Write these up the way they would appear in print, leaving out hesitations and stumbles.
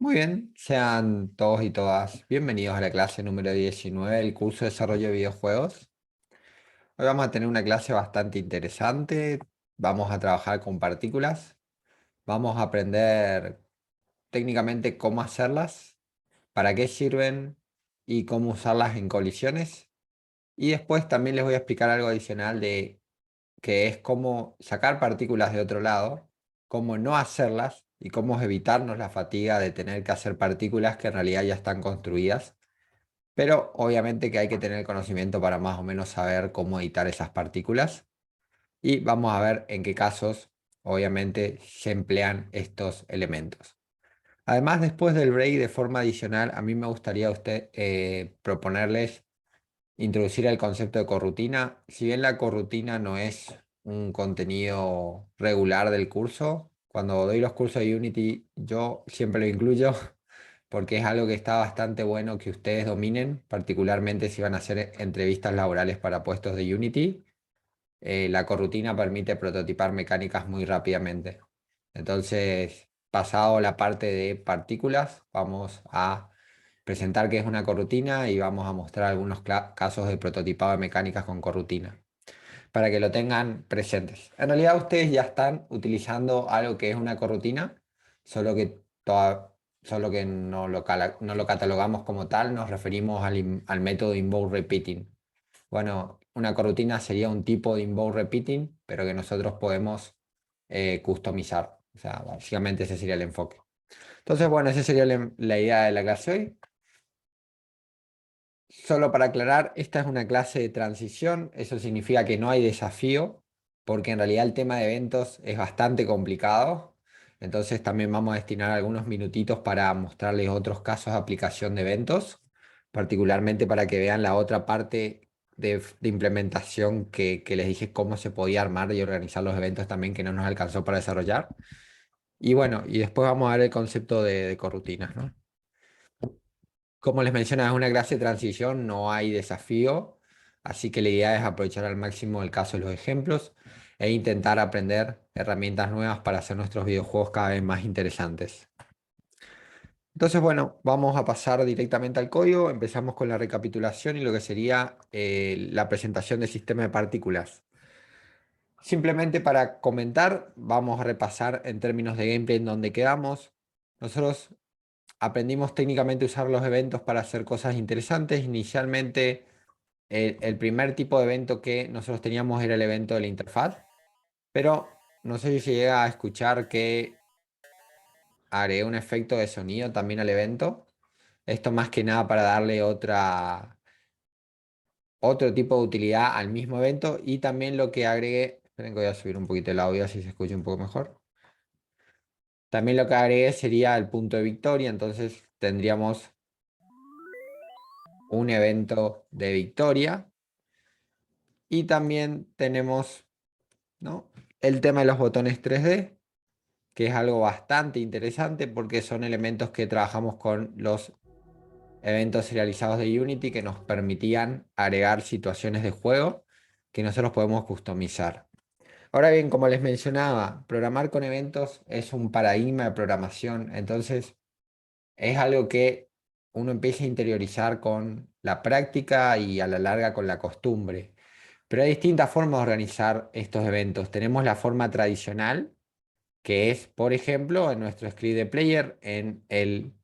Muy bien, sean todos y todas bienvenidos a la clase número 19 del curso de desarrollo de videojuegos. Hoy vamos a tener una clase bastante interesante. Vamos a trabajar con partículas. Vamos a aprender técnicamente cómo hacerlas, para qué sirven y cómo usarlas en colisiones. Y después también les voy a explicar algo adicional de que es cómo sacar partículas de otro lado, cómo no hacerlas y cómo evitarnos la fatiga de tener que hacer partículas que en realidad ya están construidas. Pero obviamente que hay que tener conocimiento para más o menos saber cómo editar esas partículas. Y vamos a ver en qué casos, obviamente, se emplean estos elementos. Además, después del break, de forma adicional, a mí me gustaría proponerles introducir el concepto de corrutina. Si bien la corrutina no es un contenido regular del curso, cuando doy los cursos de Unity yo siempre lo incluyo porque es algo que está bastante bueno que ustedes dominen, particularmente si van a hacer entrevistas laborales para puestos de Unity. La corrutina permite prototipar mecánicas muy rápidamente. Entonces, pasado la parte de partículas, vamos a presentar qué es una corrutina y vamos a mostrar algunos casos de prototipado de mecánicas con corrutina, para que lo tengan presentes. En realidad ustedes ya están utilizando algo que es una corrutina, solo que, solo que no lo catalogamos como tal, nos referimos al método invoke repeating. Bueno, una corrutina sería un tipo de invoke repeating, pero que nosotros podemos customizar. O sea, básicamente ese sería el enfoque. Entonces, bueno, esa sería la idea de la clase hoy. Solo para aclarar, esta es una clase de transición, eso significa que no hay desafío, porque en realidad el tema de eventos es bastante complicado, entonces también vamos a destinar algunos minutitos para mostrarles otros casos de aplicación de eventos, particularmente para que vean la otra parte de implementación que les dije cómo se podía armar y organizar los eventos también que no nos alcanzó para desarrollar. Y bueno, y después vamos a ver el concepto de corrutinas, ¿no? Como les mencionaba, es una clase de transición, no hay desafío, así que la idea es aprovechar al máximo el caso de los ejemplos e intentar aprender herramientas nuevas para hacer nuestros videojuegos cada vez más interesantes. Entonces, bueno, vamos a pasar directamente al código. Empezamos con la recapitulación y lo que sería la presentación del sistema de partículas. Simplemente para comentar, vamos a repasar en términos de gameplay en donde quedamos. Nosotros aprendimos técnicamente a usar los eventos para hacer cosas interesantes. Inicialmente, el primer tipo de evento que nosotros teníamos era el evento de la interfaz, pero no sé si llega a escuchar que agregué un efecto de sonido también al evento. Esto más que nada para darle otro tipo de utilidad al mismo evento y también lo que agregué, esperen que voy a subir un poquito el audio así se escucha un poco mejor. También lo que agregué sería el punto de victoria, entonces tendríamos un evento de victoria. Y también tenemos, ¿no?, el tema de los botones 3D, que es algo bastante interesante porque son elementos que trabajamos con los eventos serializados de Unity que nos permitían agregar situaciones de juego que nosotros podemos customizar. Ahora bien, como les mencionaba, programar con eventos es un paradigma de programación, entonces es algo que uno empieza a interiorizar con la práctica y a la larga con la costumbre. Pero hay distintas formas de organizar estos eventos. Tenemos la forma tradicional, que es, por ejemplo, en nuestro script de player, en el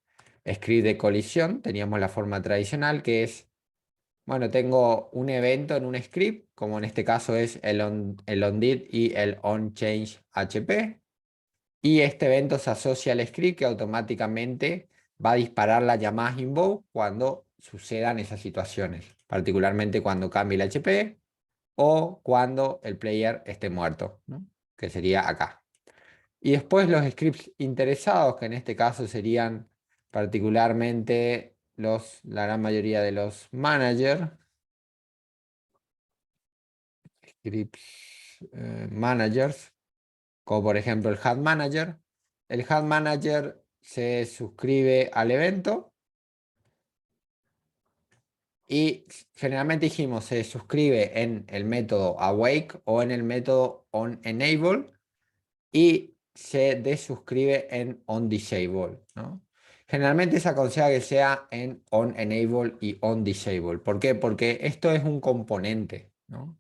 script de colisión, teníamos la forma tradicional, que es, bueno, tengo un evento en un script, como en este caso es el onDid y el onChangeHP, y este evento se asocia al script que automáticamente va a disparar las llamadas invoke cuando sucedan esas situaciones, particularmente cuando cambie el HP o cuando el player esté muerto, ¿no?, que sería acá. Y después los scripts interesados, que en este caso serían particularmente la gran mayoría de los managers, scripts managers, como por ejemplo el Hat Manager. El Hat Manager se suscribe al evento y generalmente dijimos se suscribe en el método awake o en el método onEnable y se desuscribe en onDisable, ¿no? Generalmente se aconseja que sea en on enable y on disable. ¿Por qué? Porque esto es un componente, ¿no?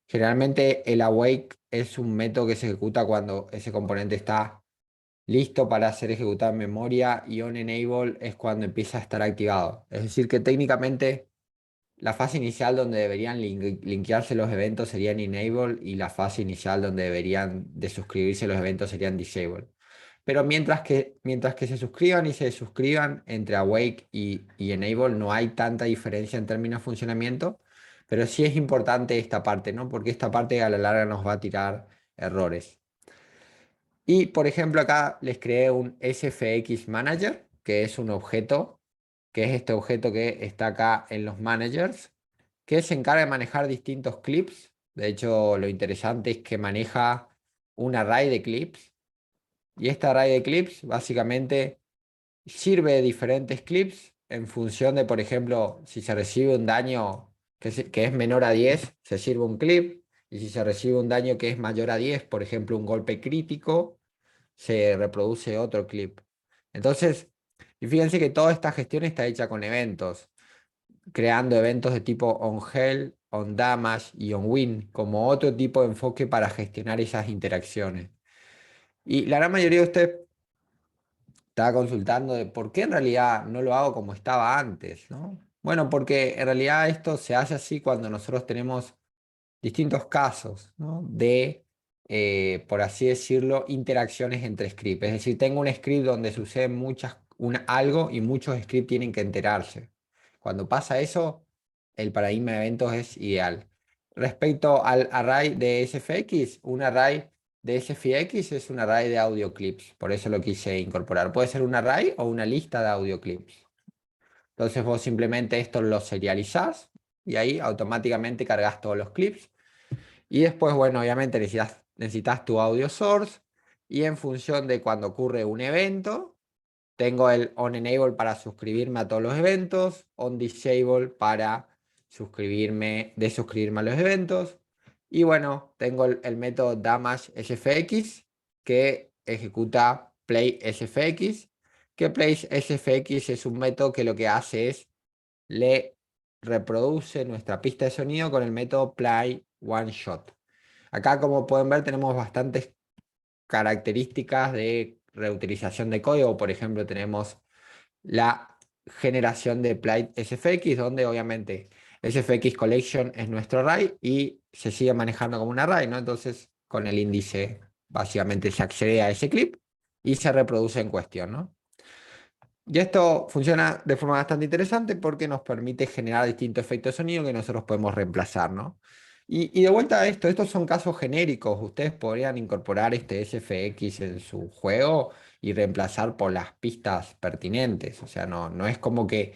Generalmente el awake es un método que se ejecuta cuando ese componente está listo para ser ejecutado en memoria y on enable es cuando empieza a estar activado. Es decir, que técnicamente la fase inicial donde deberían linkearse los eventos serían enable y la fase inicial donde deberían de suscribirse los eventos serían disable. Pero mientras que se suscriban y se suscriban entre awake y enable no hay tanta diferencia en términos de funcionamiento, pero sí es importante esta parte, ¿no? Porque esta parte a la larga nos va a tirar errores. Y por ejemplo acá les creé un SFX Manager, que es un objeto, que es este objeto que está acá en los managers, que se encarga de manejar distintos clips. De hecho, lo interesante es que maneja un array de clips. Y este array de clips básicamente sirve de diferentes clips en función de, por ejemplo, si se recibe un daño que es menor a 10 se sirve un clip. Y si se recibe un daño que es mayor a 10 por ejemplo, un golpe crítico, se reproduce otro clip. Entonces, y fíjense que toda esta gestión está hecha con eventos, creando eventos de tipo on-health, on-damage y on-win, como otro tipo de enfoque para gestionar esas interacciones. Y la gran mayoría de ustedes estaba consultando de por qué en realidad no lo hago como estaba antes, ¿no? Bueno, porque en realidad esto se hace así cuando nosotros tenemos distintos casos, ¿no? De, por así decirlo, interacciones entre scripts. Es decir, tengo un script donde sucede algo y muchos scripts tienen que enterarse. Cuando pasa eso, el paradigma de eventos es ideal. Respecto al array de SFX, un array de SFX es un array de audio clips, por eso lo quise incorporar. Puede ser un array o una lista de audio clips. Entonces vos simplemente esto lo serializás y ahí automáticamente cargas todos los clips. Y después, bueno, obviamente necesitas tu audio source y en función de cuando ocurre un evento, tengo el on enable para suscribirme a todos los eventos, on disable para desuscribirme a los eventos. Y bueno, tengo el método damage sfx que ejecuta play sfx, que play sfx es un método que lo que hace es le reproduce nuestra pista de sonido con el método play one shot. Acá, como pueden ver, tenemos bastantes características de reutilización de código. Por ejemplo, tenemos la generación de Plate SFX, donde obviamente SFX Collection es nuestro array y se sigue manejando como un array, ¿no? Entonces, con el índice, básicamente se accede a ese clip y se reproduce en cuestión, ¿no? Y esto funciona de forma bastante interesante porque nos permite generar distintos efectos de sonido que nosotros podemos reemplazar, ¿no? Y de vuelta a esto, estos son casos genéricos. Ustedes podrían incorporar este SFX en su juego y reemplazar por las pistas pertinentes. O sea, no es como que,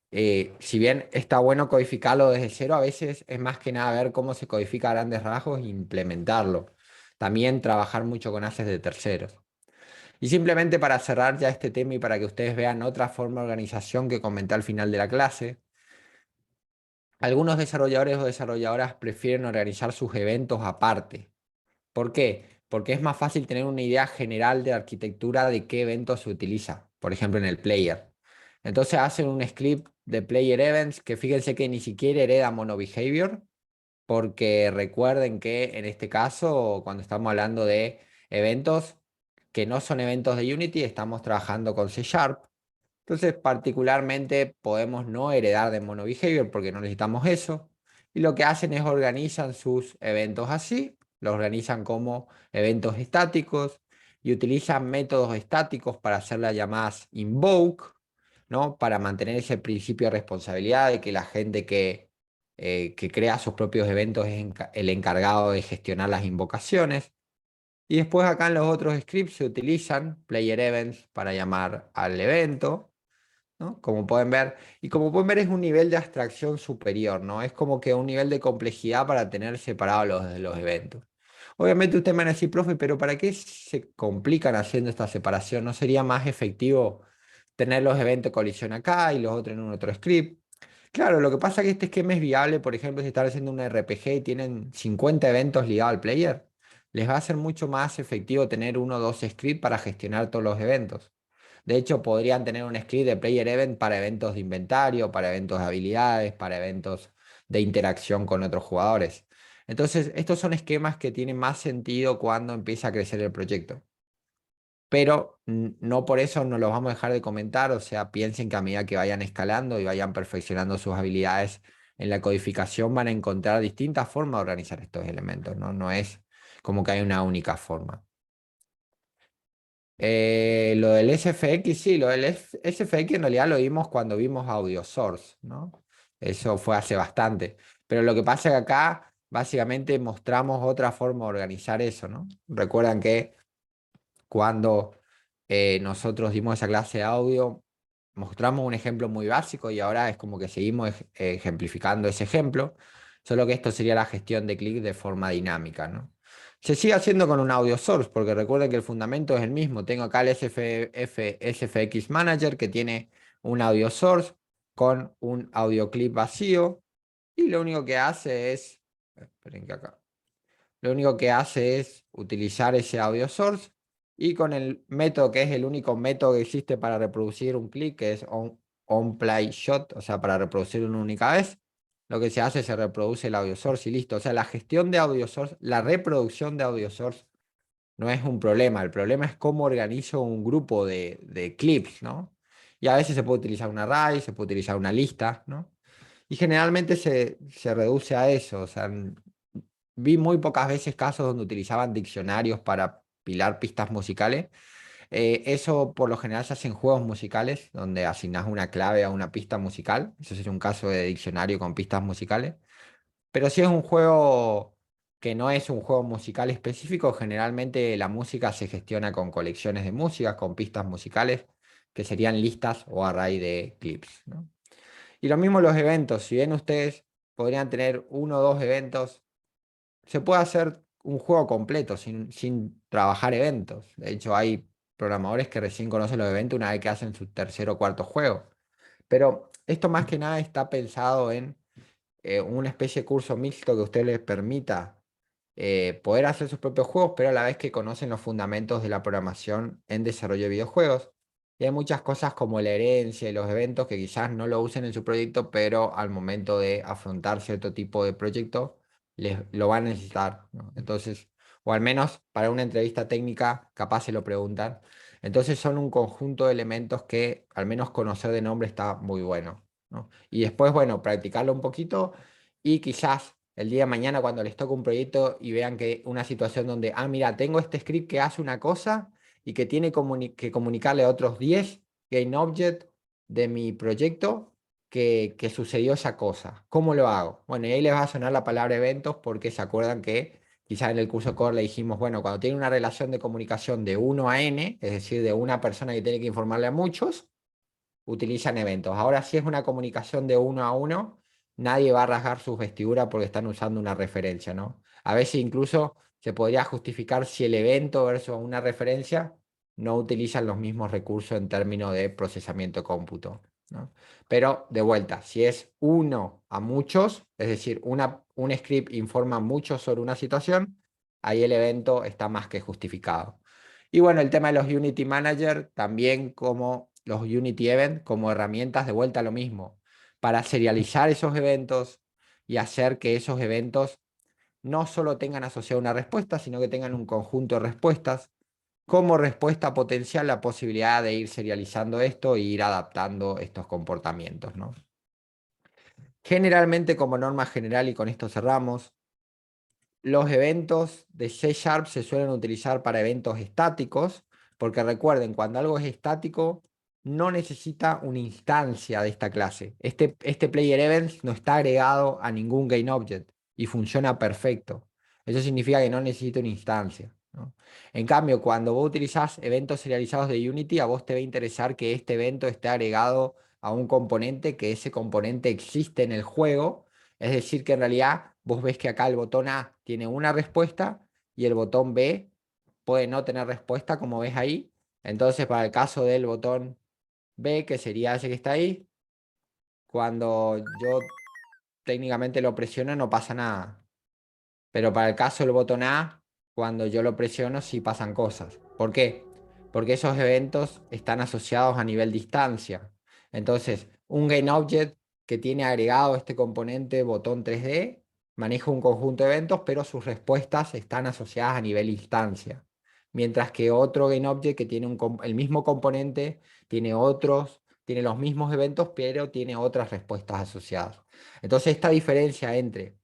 si bien está bueno codificarlo desde cero, a veces es más que nada ver cómo se codifica a grandes rasgos e implementarlo. También trabajar mucho con haces de terceros. Y simplemente para cerrar ya este tema y para que ustedes vean otra forma de organización que comenté al final de la clase, algunos desarrolladores o desarrolladoras prefieren organizar sus eventos aparte. ¿Por qué? Porque es más fácil tener una idea general de arquitectura de qué evento se utiliza, por ejemplo en el player. Entonces hacen un script de player events que fíjense que ni siquiera hereda monobehavior, porque recuerden que en este caso, cuando estamos hablando de eventos que no son eventos de Unity, estamos trabajando con C Sharp. Entonces, particularmente podemos no heredar de monobehavior porque no necesitamos eso. Y lo que hacen es organizan sus eventos así, los organizan como eventos estáticos y utilizan métodos estáticos para hacer las llamadas invoke, ¿no? Para mantener ese principio de responsabilidad de que la gente que crea sus propios eventos es el encargado de gestionar las invocaciones. Y después acá en los otros scripts se utilizan player events para llamar al evento, ¿no? Como pueden ver, y como pueden ver es un nivel de abstracción superior, ¿no? Es como que un nivel de complejidad para tener separados los eventos. Obviamente usted me van a decir, profe, pero ¿para qué se complican haciendo esta separación? ¿No sería más efectivo tener los eventos de colisión acá y los otros en un otro script? Claro, lo que pasa es que este esquema es viable, por ejemplo, si están haciendo un RPG y tienen 50 eventos ligados al player, les va a ser mucho más efectivo tener uno o dos scripts para gestionar todos los eventos. De hecho, podrían tener un script de player event para eventos de inventario, para eventos de habilidades, para eventos de interacción con otros jugadores. Entonces, estos son esquemas que tienen más sentido cuando empieza a crecer el proyecto. Pero no por eso no los vamos a dejar de comentar, o sea, piensen que a medida que vayan escalando y vayan perfeccionando sus habilidades en la codificación, van a encontrar distintas formas de organizar estos elementos, ¿no? No es como que hay una única forma. Lo del SFX, sí, lo del SFX en realidad lo vimos cuando vimos Audio Source, ¿no? Eso fue hace bastante. Pero lo que pasa es que acá básicamente mostramos otra forma de organizar eso, ¿no? Recuerdan que cuando nosotros dimos esa clase de audio, mostramos un ejemplo muy básico y ahora es como que seguimos ejemplificando ese ejemplo, solo que esto sería la gestión de clic de forma dinámica, ¿no? Se sigue haciendo con un audio source, porque recuerden que el fundamento es el mismo. Tengo acá el SFX Manager que tiene un audio source con un audio clip vacío y lo único que hace es, esperen que acá, lo único que hace es utilizar ese audio source y con el método que es el único método que existe para reproducir un clic, que es onPlay shot, o sea, para reproducir una única vez, lo que se hace es se reproduce el audio source y listo. O sea, la gestión de audio source, la reproducción de audio source no es un problema. El problema es cómo organizo un grupo de clips, ¿no? Y a veces se puede utilizar un array, se puede utilizar una lista, ¿no? Y generalmente se reduce a eso. O sea, vi muy pocas veces casos donde utilizaban diccionarios para pilar pistas musicales. Eso por lo general se hace en juegos musicales, donde asignas una clave a una pista musical. Eso sería un caso de diccionario con pistas musicales. Pero si es un juego que no es un juego musical específico, generalmente la música se gestiona con colecciones de música, con pistas musicales, que serían listas o array de clips, ¿no? Y lo mismo los eventos. Si bien ustedes podrían tener uno o dos eventos, se puede hacer un juego completo sin trabajar eventos. De hecho, hay programadores que recién conocen los eventos una vez que hacen su tercer o cuarto juego. Pero esto más que nada está pensado en una especie de curso mixto que a usted les permita poder hacer sus propios juegos, pero a la vez que conocen los fundamentos de la programación en desarrollo de videojuegos. Y hay muchas cosas como la herencia y los eventos que quizás no lo usen en su proyecto, pero al momento de afrontar cierto tipo de proyecto, lo van a necesitar, ¿no? Entonces, o al menos para una entrevista técnica, capaz se lo preguntan. Entonces son un conjunto de elementos que al menos conocer de nombre está muy bueno, ¿no? Y después, bueno, practicarlo un poquito y quizás el día de mañana cuando les toque un proyecto y vean que una situación donde, ah, mira, tengo este script que hace una cosa y que tiene que comunicarle a otros 10 GameObject de mi proyecto que sucedió esa cosa. ¿Cómo lo hago? Bueno, y ahí les va a sonar la palabra eventos porque se acuerdan que quizás en el curso core le dijimos, bueno, cuando tiene una relación de comunicación de uno a n, es decir, de una persona que tiene que informarle a muchos, utilizan eventos. Ahora, si es una comunicación de uno a uno, nadie va a rasgar sus vestiduras porque están usando una referencia, ¿no? A veces incluso se podría justificar si el evento versus una referencia no utilizan los mismos recursos en términos de procesamiento de cómputo, ¿no? Pero de vuelta, si es uno a muchos, es decir, un script informa mucho sobre una situación, ahí el evento está más que justificado. Y bueno, el tema de los Unity Manager, también como los Unity Event, como herramientas de vuelta a lo mismo, para serializar esos eventos y hacer que esos eventos no solo tengan asociada una respuesta, sino que tengan un conjunto de respuestas. Como respuesta potencial, la posibilidad de ir serializando esto e ir adaptando estos comportamientos, ¿no? Generalmente, como norma general, y con esto cerramos, los eventos de C# se suelen utilizar para eventos estáticos, porque recuerden, cuando algo es estático, no necesita una instancia de esta clase. Este player event no está agregado a ningún GameObject y funciona perfecto. Eso significa que no necesita una instancia, ¿no? En cambio, cuando vos utilizás eventos serializados de Unity, a vos te va a interesar que este evento esté agregado a un componente, que ese componente existe en el juego. Es decir, que en realidad vos ves que acá el botón A tiene una respuesta y el botón B puede no tener respuesta, como ves ahí. Entonces, para el caso del botón B, que sería ese que está ahí, cuando yo técnicamente lo presiono no pasa nada. Pero para el caso del botón A, cuando yo lo presiono sí pasan cosas. ¿Por qué? porque esos eventos están asociados a nivel distancia. Entonces, un GameObject que tiene agregado este componente botón 3D maneja un conjunto de eventos, pero sus respuestas están asociadas a nivel instancia. Mientras que otro GameObject que tiene el mismo componente, tiene los mismos eventos, pero tiene otras respuestas asociadas. Entonces, esta diferencia entre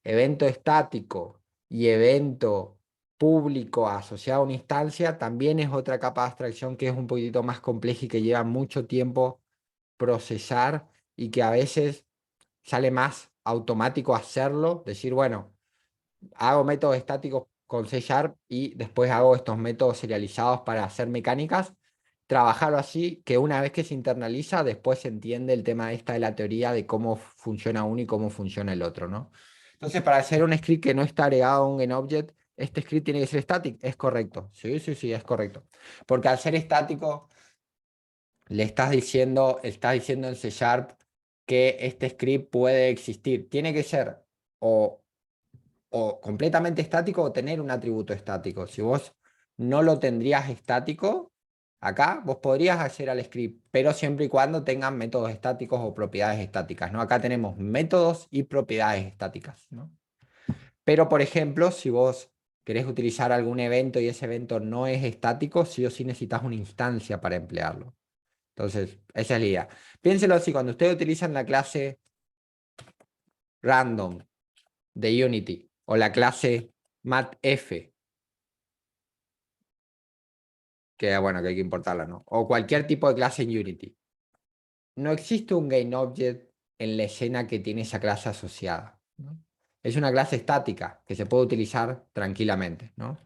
evento estático y evento público asociado a una instancia también es otra capa de abstracción que es un poquitito más compleja y que lleva mucho tiempo procesar y que a veces sale más automático hacerlo, decir, bueno, hago métodos estáticos con C Sharp y después hago estos métodos serializados para hacer mecánicas, trabajarlo así, que una vez que se internaliza, después se entiende el tema esta de la teoría de cómo funciona uno y cómo funciona el otro, ¿no? Entonces, para hacer un script que no está agregado a un GameObject, este script tiene que ser estático. Es correcto. Sí, sí, sí, es correcto. Porque al ser estático, le estás diciendo en C Sharp que este script puede existir. Tiene que ser o completamente estático o tener un atributo estático. Si vos no lo tendrías estático, acá vos podrías hacer al script, pero siempre y cuando tengan métodos estáticos o propiedades estáticas, ¿no? Acá tenemos métodos y propiedades estáticas, ¿no? Pero, por ejemplo, si vos querés utilizar algún evento y ese evento no es estático, sí o sí necesitas una instancia para emplearlo. Entonces, esa es la idea. Piénselo así, cuando ustedes utilizan la clase random de Unity o la clase mathf, que bueno, que hay que importarla, ¿no? O cualquier tipo de clase en Unity. No existe un GameObject en la escena que tiene esa clase asociada, ¿no? Es una clase estática que se puede utilizar tranquilamente, ¿no?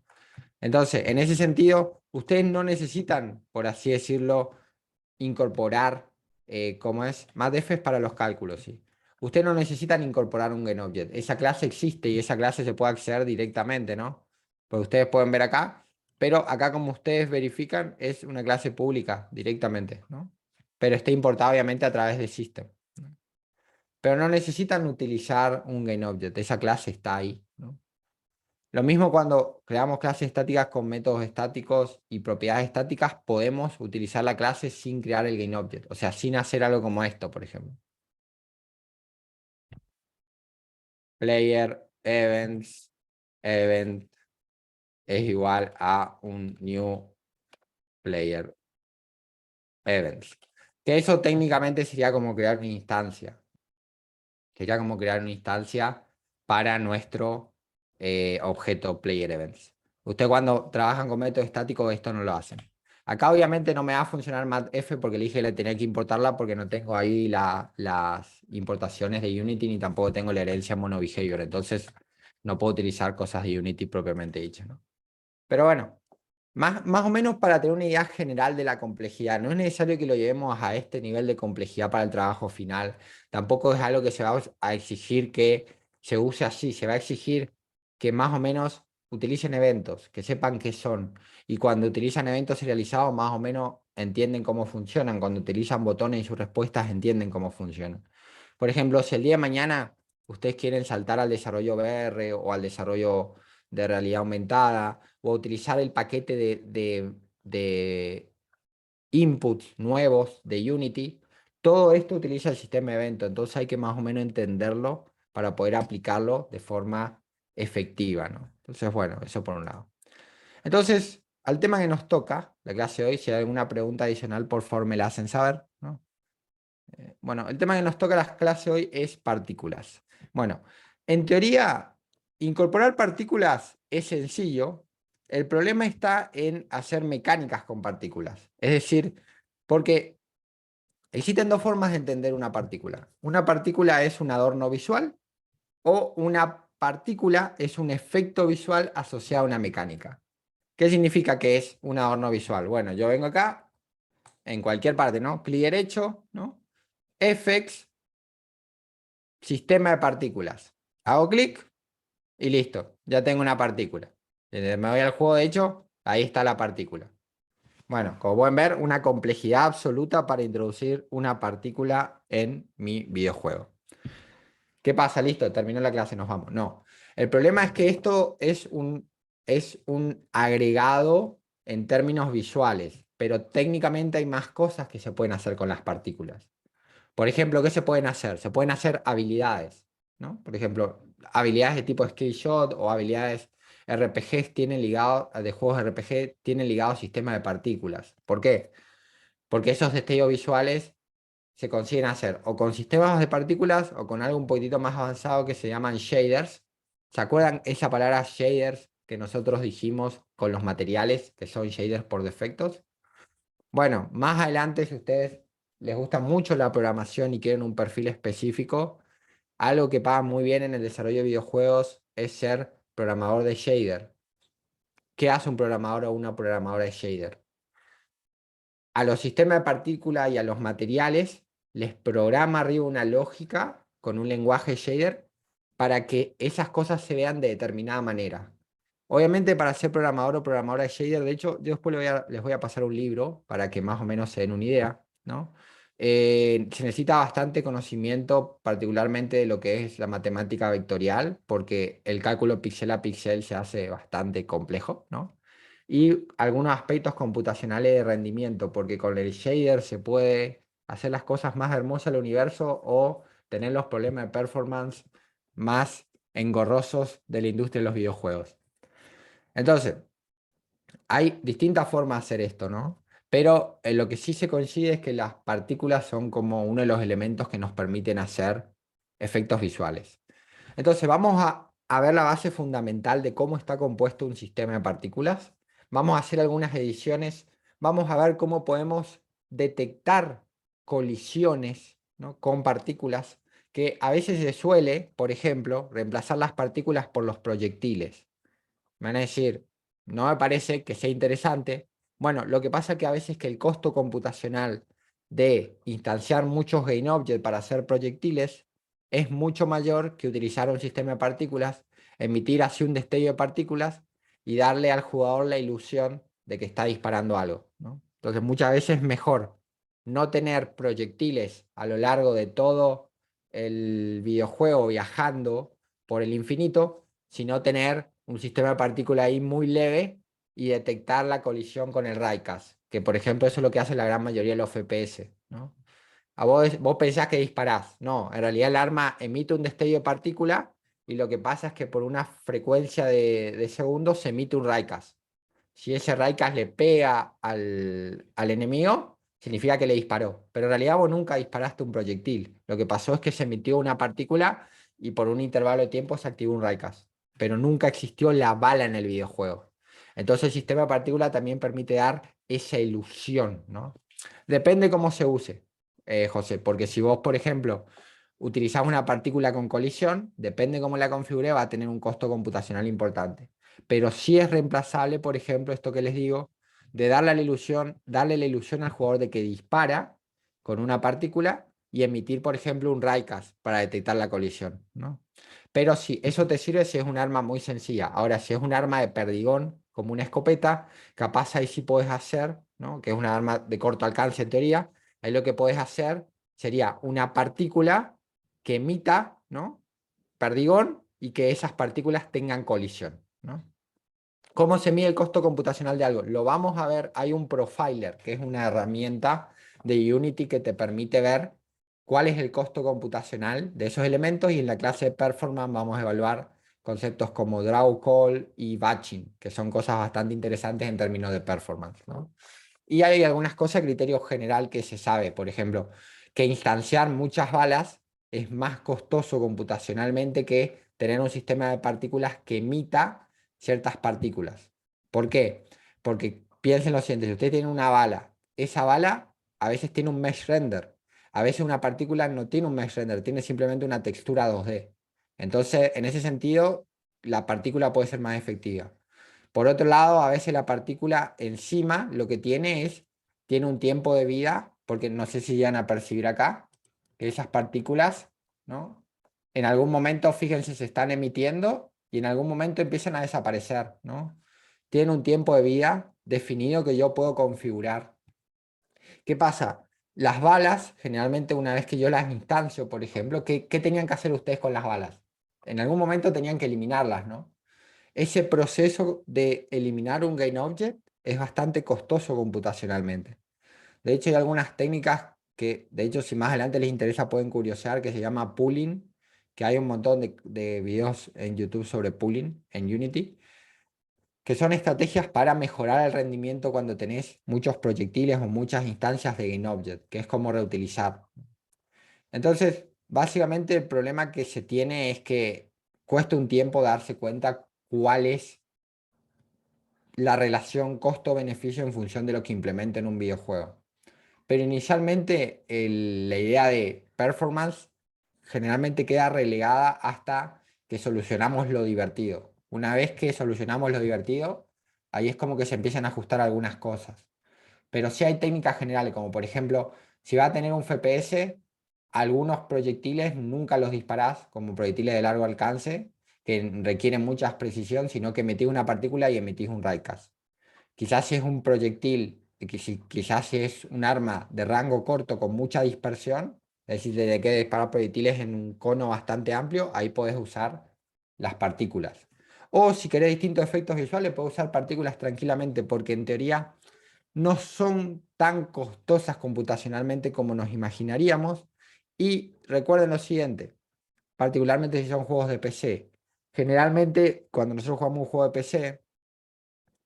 Entonces, en ese sentido, ustedes no necesitan, por así decirlo, incorporar, ¿cómo es? MathF es para los cálculos, sí. Ustedes no necesitan incorporar un GameObject. Esa clase existe y esa clase se puede acceder directamente, ¿no? Pues ustedes pueden ver acá, pero acá como ustedes verifican, es una clase pública directamente, ¿no? Pero está importada obviamente a través de System, ¿no? Pero no necesitan utilizar un GameObject, esa clase está ahí, ¿no? Lo mismo cuando creamos clases estáticas con métodos estáticos y propiedades estáticas, podemos utilizar la clase sin crear el GameObject, o sea, sin hacer algo como esto, por ejemplo. Player events, event es igual a un new player events. Que eso técnicamente sería como crear una instancia. Sería como crear una instancia para nuestro objeto player events. Ustedes cuando trabajan con método estático esto no lo hacen. Acá obviamente no me va a funcionar mathf porque le dije que le tenía que importarla porque no tengo ahí las importaciones de Unity ni tampoco tengo la herencia monobehavior. Entonces no puedo utilizar cosas de Unity propiamente dichas, ¿no? Pero bueno, más o menos para tener una idea general de la complejidad. No es necesario que lo llevemos a este nivel de complejidad para el trabajo final. Tampoco es algo que se va a exigir que se use así. Se va a exigir que más o menos utilicen eventos, que sepan qué son. Y cuando utilizan eventos serializados, más o menos entienden cómo funcionan. Cuando utilizan botones y sus respuestas, entienden cómo funcionan. Por ejemplo, si el día de mañana ustedes quieren saltar al desarrollo VR o al desarrollo de realidad aumentada, o utilizar el paquete de inputs nuevos de Unity, todo esto utiliza el sistema evento, entonces hay que más o menos entenderlo para poder aplicarlo de forma efectiva, ¿no? Entonces, bueno, eso por un lado. Entonces, al tema que nos toca, la clase de hoy, si hay alguna pregunta adicional, por favor me la hacen saber, ¿no? Bueno, el tema que nos toca la clase hoy es partículas. Bueno, en teoría, incorporar partículas es sencillo. El problema está en hacer mecánicas con partículas. Es decir, porque existen dos formas de entender una partícula. Una partícula es un adorno visual o una partícula es un efecto visual asociado a una mecánica. ¿Qué significa que es un adorno visual? Bueno, yo vengo acá, en cualquier parte, ¿no? Clic derecho, ¿no? Effects, sistema de partículas. Hago clic y listo, ya tengo una partícula. Me voy al juego, de hecho, ahí está la partícula. Bueno, como pueden ver, una complejidad absoluta para introducir una partícula en mi videojuego. ¿Qué pasa? Listo, terminó la clase, nos vamos. No, el problema es que esto es un agregado en términos visuales, pero técnicamente hay más cosas que se pueden hacer con las partículas. Por ejemplo, ¿qué se pueden hacer? Se pueden hacer habilidades, ¿no? Por ejemplo, habilidades de tipo skill shot o habilidades RPGs tienen ligado, de juegos RPG tienen ligado sistemas de partículas. ¿Por qué? Porque esos destellos visuales se consiguen hacer o con sistemas de partículas o con algo un poquitito más avanzado que se llaman shaders. ¿Se acuerdan esa palabra shaders que nosotros dijimos con los materiales que son shaders por defectos? Bueno, más adelante, si a ustedes les gusta mucho la programación y quieren un perfil específico, algo que paga muy bien en el desarrollo de videojuegos es ser programador de shader. ¿Qué hace un programador o una programadora de shader? A los sistemas de partículas y a los materiales les programa arriba una lógica con un lenguaje shader para que esas cosas se vean de determinada manera. Obviamente para ser programador o programadora de shader, de hecho, yo después les voy a pasar un libro para que más o menos se den una idea, ¿no? Se necesita bastante conocimiento, particularmente de lo que es la matemática vectorial, porque el cálculo píxel a píxel se hace bastante complejo, ¿no? Y algunos aspectos computacionales de rendimiento, porque con el shader se puede hacer las cosas más hermosas del universo o tener los problemas de performance más engorrosos de la industria de los videojuegos. Entonces, hay distintas formas de hacer esto, ¿no? Pero lo que sí se coincide es que las partículas son como uno de los elementos que nos permiten hacer efectos visuales. Entonces, vamos a ver la base fundamental de cómo está compuesto un sistema de partículas. Vamos a hacer algunas ediciones. Vamos a ver cómo podemos detectar colisiones, ¿no?, con partículas, que a veces se suele, por ejemplo, reemplazar las partículas por los proyectiles. Me van a decir, no me parece que sea interesante. Bueno, lo que pasa es que a veces que el costo computacional de instanciar muchos GainObject para hacer proyectiles es mucho mayor que utilizar un sistema de partículas, emitir así un destello de partículas y darle al jugador la ilusión de que está disparando algo, ¿no? Entonces muchas veces es mejor no tener proyectiles a lo largo de todo el videojuego viajando por el infinito, sino tener un sistema de partículas ahí muy leve y detectar la colisión con el Raycast, que por ejemplo eso es lo que hace la gran mayoría de los FPS, ¿no? Vos pensás que disparás. No, en realidad el arma emite un destello de partícula y lo que pasa es que por una frecuencia de segundos se emite un Raycast. Si ese Raycast le pega al enemigo, significa que le disparó. Pero en realidad vos nunca disparaste un proyectil. Lo que pasó es que se emitió una partícula y por un intervalo de tiempo se activó un Raycast. Pero nunca existió la bala en el videojuego. Entonces el sistema de partícula también permite dar esa ilusión, ¿no? Depende cómo se use, José, porque si vos, por ejemplo, utilizás una partícula con colisión, depende cómo la configure, va a tener un costo computacional importante. Pero sí es reemplazable, por ejemplo, esto que les digo, de darle la ilusión al jugador de que dispara con una partícula y emitir, por ejemplo, un Raycast para detectar la colisión, ¿no? Pero sí, eso te sirve si es un arma muy sencilla. Ahora, si es un arma de perdigón, como una escopeta, capaz ahí sí podés hacer, ¿no?, que es una arma de corto alcance en teoría, ahí lo que podés hacer sería una partícula que emita, ¿no?, perdigón y que esas partículas tengan colisión, ¿no? ¿Cómo se mide el costo computacional de algo? Lo vamos a ver, hay un profiler, que es una herramienta de Unity que te permite ver cuál es el costo computacional de esos elementos, y en la clase de performance vamos a evaluar conceptos como draw call y batching, que son cosas bastante interesantes en términos de performance, ¿no? Y hay algunas cosas a criterio general que se sabe, por ejemplo, que instanciar muchas balas es más costoso computacionalmente que tener un sistema de partículas que emita ciertas partículas. ¿Por qué? Porque piensen lo siguiente: si usted tiene una bala, esa bala a veces tiene un mesh render, a veces una partícula no tiene un mesh render, tiene simplemente una textura 2D. Entonces, en ese sentido, la partícula puede ser más efectiva. Por otro lado, a veces la partícula encima lo que tiene un tiempo de vida, porque no sé si llegan a percibir acá, que esas partículas, ¿no?, en algún momento, fíjense, se están emitiendo y en algún momento empiezan a desaparecer, ¿no? Tienen un tiempo de vida definido que yo puedo configurar. ¿Qué pasa? Las balas, generalmente una vez que yo las instancio, por ejemplo, ¿qué tenían que hacer ustedes con las balas? En algún momento tenían que eliminarlas, ¿no? Ese proceso de eliminar un GainObject es bastante costoso computacionalmente. De hecho, hay algunas técnicas que, de hecho, si más adelante les interesa, pueden curiosear, que se llama pooling, que hay un montón de videos en YouTube sobre pooling en Unity, que son estrategias para mejorar el rendimiento cuando tenés muchos proyectiles o muchas instancias de GameObject, que es como reutilizar. Entonces, básicamente el problema que se tiene es que cuesta un tiempo darse cuenta cuál es la relación costo-beneficio en función de lo que implementa en un videojuego. Pero inicialmente la idea de performance generalmente queda relegada hasta que solucionamos lo divertido. Una vez que solucionamos lo divertido, ahí es como que se empiezan a ajustar algunas cosas. Pero sí hay técnicas generales, como por ejemplo, si va a tener un FPS, algunos proyectiles nunca los disparás como proyectiles de largo alcance, que requieren mucha precisión, sino que emitís una partícula y emitís un raycast. Quizás si es un proyectil, quizás si es un arma de rango corto con mucha dispersión, es decir, de que disparar proyectiles en un cono bastante amplio, ahí puedes usar las partículas. O si querés distintos efectos visuales, puedes usar partículas tranquilamente, porque en teoría no son tan costosas computacionalmente como nos imaginaríamos. Y recuerden lo siguiente, particularmente si son juegos de PC. Generalmente, cuando nosotros jugamos un juego de PC,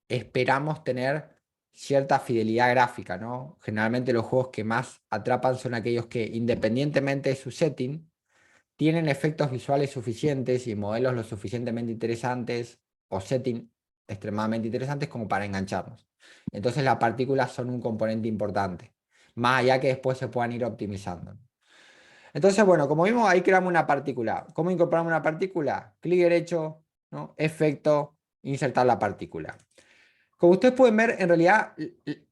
esperamos tener cierta fidelidad gráfica, ¿no? Generalmente los juegos que más atrapan son aquellos que, independientemente de su setting, tienen efectos visuales suficientes y modelos lo suficientemente interesantes o setting extremadamente interesantes como para engancharnos. Entonces las partículas son un componente importante, más allá que después se puedan ir optimizando. Entonces, bueno, como vimos, ahí creamos una partícula. ¿Cómo incorporamos una partícula? Clic derecho, ¿no? Efecto, insertar la partícula. Como ustedes pueden ver, en realidad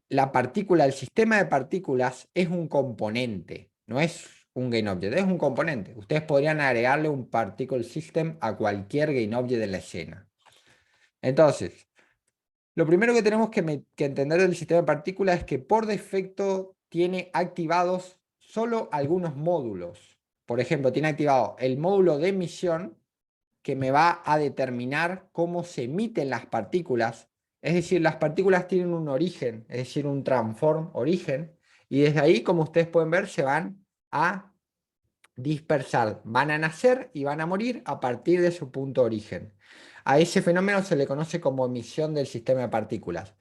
la partícula, el sistema de partículas es un componente, no es un GameObject, es un componente. Ustedes podrían agregarle un Particle System a cualquier GameObject de la escena. Entonces, lo primero que tenemos que entender del sistema de partículas es que por defecto tiene activados solo algunos módulos. Por ejemplo, tiene activado el módulo de emisión, que me va a determinar cómo se emiten las partículas. Es decir, las partículas tienen un origen, es decir, un transform origen, y desde ahí, como ustedes pueden ver, se van a dispersar, van a nacer y van a morir a partir de su punto de origen. A ese fenómeno se le conoce como emisión del sistema de partículas.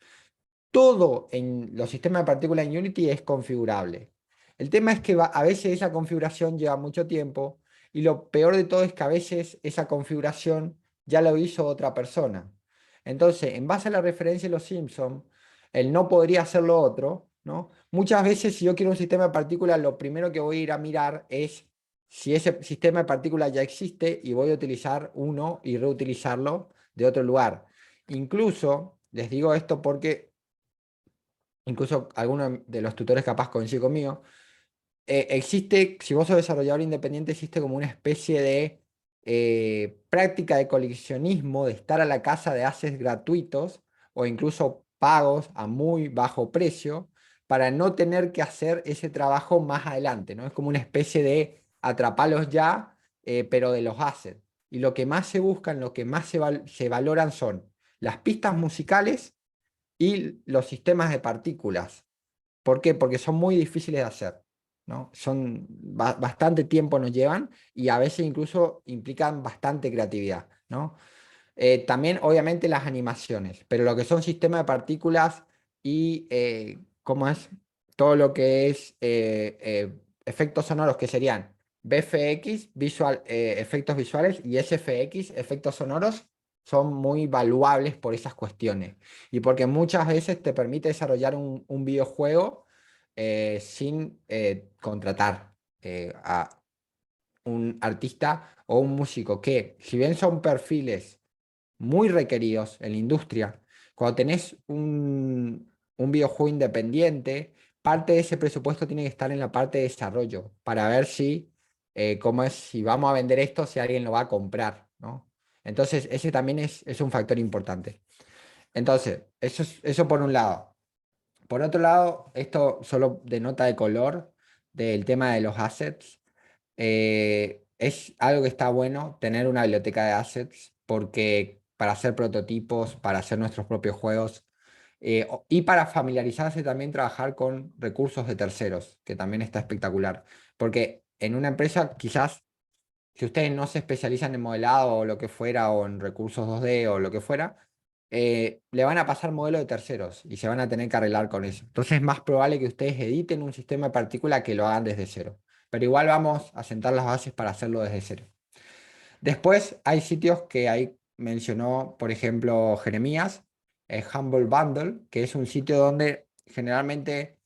Todo en los sistemas de partículas en Unity es configurable. El tema es que a veces esa configuración lleva mucho tiempo y lo peor de todo es que a veces esa configuración ya lo hizo otra persona. Entonces, en base a la referencia de los Simpson, él no podría hacer lo otro, ¿no? Muchas veces si yo quiero un sistema de partículas, lo primero que voy a ir a mirar es si ese sistema de partículas ya existe y voy a utilizar uno y reutilizarlo de otro lugar. Incluso, les digo esto porque incluso algunos de los tutores capaz coinciden conmigo, existe, si vos sos desarrollador independiente, existe como una especie de práctica de coleccionismo, de estar a la casa de assets gratuitos o incluso pagos a muy bajo precio para no tener que hacer ese trabajo más adelante, ¿no? Es como una especie de atrapalos ya, pero de los assets. Y lo que más se buscan, lo que más se valoran son las pistas musicales y los sistemas de partículas. ¿Por qué? Porque son muy difíciles de hacer, ¿no? Son bastante tiempo nos llevan y a veces incluso implican bastante creatividad, ¿no? También, obviamente, las animaciones, pero lo que son sistemas de partículas y, ¿cómo es? Todo lo que es efectos sonoros, que serían VFX, efectos visuales, y SFX, efectos sonoros, son muy valuables por esas cuestiones. Y porque muchas veces te permite desarrollar un videojuego sin contratar a un artista o un músico, que si bien son perfiles muy requeridos en la industria. Cuando tenés un videojuego independiente, parte de ese presupuesto tiene que estar en la parte de desarrollo para ver si, cómo es, si vamos a vender esto, si alguien lo va a comprar, ¿no? Entonces, ese también es un factor importante. Entonces, eso por un lado. Por otro lado, esto solo de nota de color del tema de los assets. Es algo que está bueno tener una biblioteca de assets porque para hacer prototipos, para hacer nuestros propios juegos, Y para familiarizarse también trabajar con recursos de terceros, que también está espectacular. Porque en una empresa quizás, si ustedes no se especializan en modelado o lo que fuera, o en recursos 2D o lo que fuera, le van a pasar modelos de terceros y se van a tener que arreglar con eso. Entonces es más probable que ustedes editen un sistema de partícula que lo hagan desde cero. Pero igual vamos a sentar las bases para hacerlo desde cero. Después hay sitios que ahí mencionó, por ejemplo, Jeremías, Humble Bundle, que es un sitio donde generalmente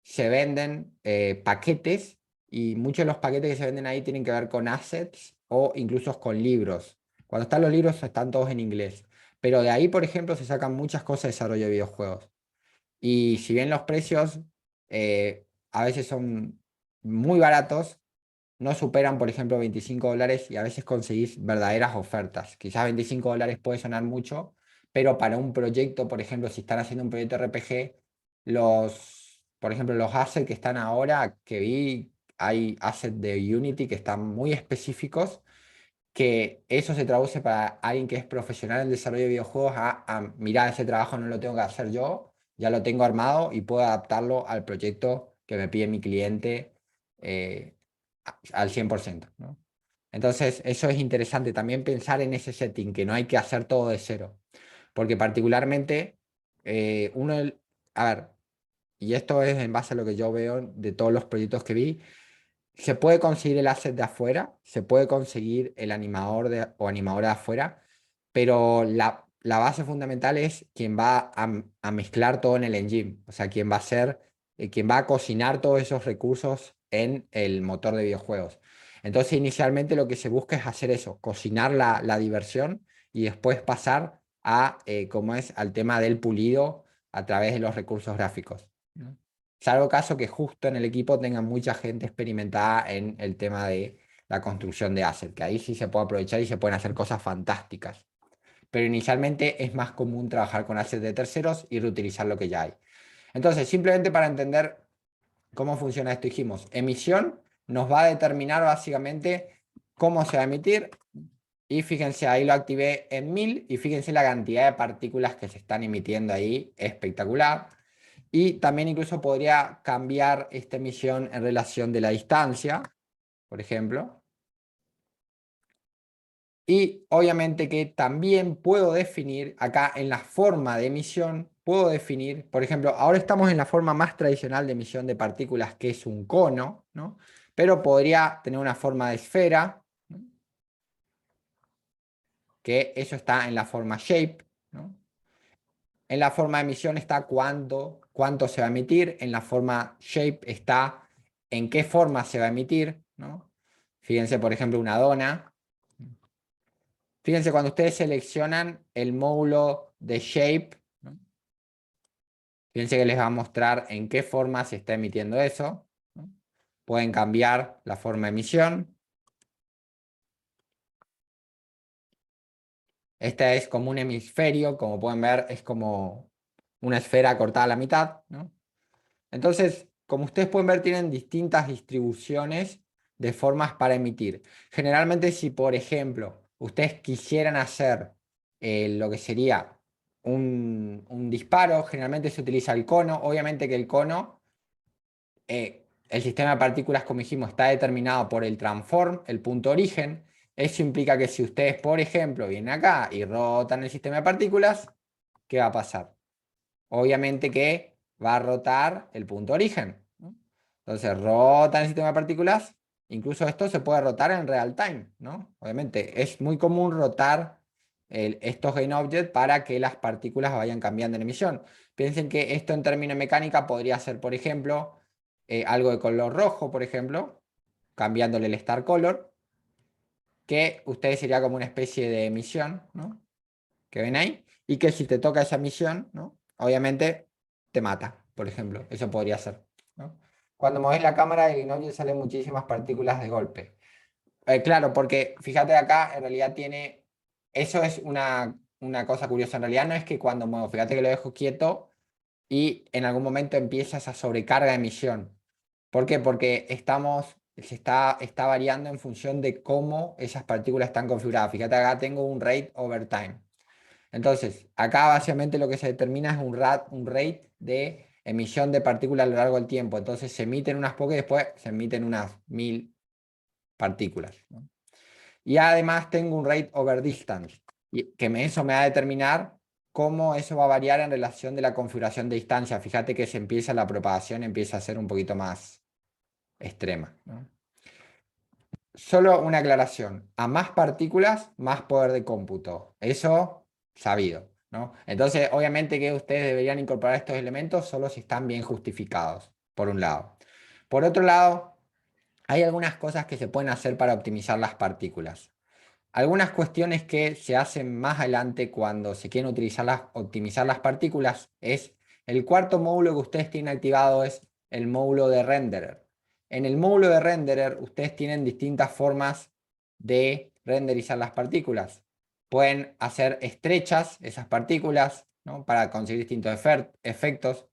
se venden paquetes, y muchos de los paquetes que se venden ahí tienen que ver con assets o incluso con libros. Cuando están los libros están todos en inglés, pero de ahí, por ejemplo, se sacan muchas cosas de desarrollo de videojuegos. Y si bien los precios a veces son muy baratos, no superan, por ejemplo, $25, y a veces conseguís verdaderas ofertas. Quizás $25 puede sonar mucho, pero para un proyecto, por ejemplo, si están haciendo un proyecto RPG, por ejemplo, los assets que están ahora, que vi, hay assets de Unity que están muy específicos, que eso se traduce para alguien que es profesional en desarrollo de videojuegos mira, ese trabajo no lo tengo que hacer yo, ya lo tengo armado y puedo adaptarlo al proyecto que me pide mi cliente eh, al 100%, ¿no? Entonces, eso es interesante también pensar en ese setting, que no hay que hacer todo de cero, porque particularmente eh, uno, del- a ver, y esto es en base a lo que yo veo de todos los proyectos que vi, se puede conseguir el asset de afuera, se puede conseguir el animador o animadora de afuera, pero la base fundamental es quien va a mezclar todo en el engine, o sea, quien va a ser, quien va a cocinar todos esos recursos en el motor de videojuegos. Entonces, inicialmente lo que se busca es hacer eso, cocinar la diversión y después pasar como es, al tema del pulido a través de los recursos gráficos, ¿no? Salvo caso que justo en el equipo tengan mucha gente experimentada en el tema de la construcción de asset, que ahí sí se puede aprovechar y se pueden hacer cosas fantásticas. Pero inicialmente es más común trabajar con assets de terceros y reutilizar lo que ya hay. Entonces, simplemente para entender cómo funciona esto, dijimos, emisión nos va a determinar básicamente cómo se va a emitir. Y fíjense, ahí lo activé en 1000 y fíjense la cantidad de partículas que se están emitiendo ahí, espectacular. Y también incluso podría cambiar esta emisión en relación de la distancia, por ejemplo. Y obviamente que también puedo definir acá en la forma de emisión, puedo definir, por ejemplo, ahora estamos en la forma más tradicional de emisión de partículas, que es un cono, ¿no? Pero podría tener una forma de esfera, ¿no? Que eso está en la forma shape, ¿no? En la forma de emisión está cuánto se va a emitir. En la forma shape está en qué forma se va a emitir, ¿no? Fíjense, por ejemplo, una dona. Fíjense, cuando ustedes seleccionan el módulo de shape, ¿no? Fíjense que les va a mostrar en qué forma se está emitiendo eso, ¿no? Pueden cambiar la forma de emisión. Esta es como un hemisferio, como pueden ver, es como una esfera cortada a la mitad, ¿no? Entonces, como ustedes pueden ver, tienen distintas distribuciones de formas para emitir. Generalmente, si por ejemplo, ustedes quisieran hacer lo que sería un disparo, generalmente se utiliza el cono. Obviamente que el cono, el sistema de partículas, como dijimos, está determinado por el transform, el punto origen. Eso implica que si ustedes, por ejemplo, vienen acá y rotan el sistema de partículas, ¿qué va a pasar? Obviamente que va a rotar el punto origen, ¿no? Entonces rota el sistema de partículas, incluso esto se puede rotar en real time, ¿no? Obviamente es muy común rotar estos gain objects para que las partículas vayan cambiando en emisión. Piensen que esto en términos de mecánica podría ser, por ejemplo, algo de color rojo, por ejemplo, cambiándole el star color, que ustedes sería como una especie de emisión, ¿no? Que ven ahí, y que si te toca esa misión, ¿no? Obviamente te mata, por ejemplo. Eso podría ser, ¿no? Cuando mueves la cámara de Grenoble salen muchísimas partículas de golpe. Claro, porque fíjate acá, en realidad tiene. Eso es una cosa curiosa. En realidad no es que cuando muevo, fíjate que lo dejo quieto y en algún momento empieza esa sobrecarga de emisión. ¿Por qué? Porque está variando en función de cómo esas partículas están configuradas. Fíjate acá tengo un rate over time. Entonces, acá básicamente lo que se determina es un rate de emisión de partículas a lo largo del tiempo. Entonces se emiten unas pocas y después se emiten unas 1000 partículas, ¿no? Y además tengo un rate over distance, eso me va a determinar cómo eso va a variar en relación de la configuración de distancia. Fíjate que la propagación empieza a ser un poquito más extrema, ¿no? Solo una aclaración. A más partículas, más poder de cómputo. Eso sabido, ¿no? Entonces, obviamente que ustedes deberían incorporar estos elementos solo si están bien justificados, por un lado. Por otro lado, hay algunas cosas que se pueden hacer para optimizar las partículas. Algunas cuestiones que se hacen más adelante cuando se quieren optimizar las partículas es el cuarto módulo que ustedes tienen activado es el módulo de renderer. En el módulo de renderer ustedes tienen distintas formas de renderizar las partículas. Pueden hacer estrechas esas partículas, ¿no? Para conseguir distintos efectos.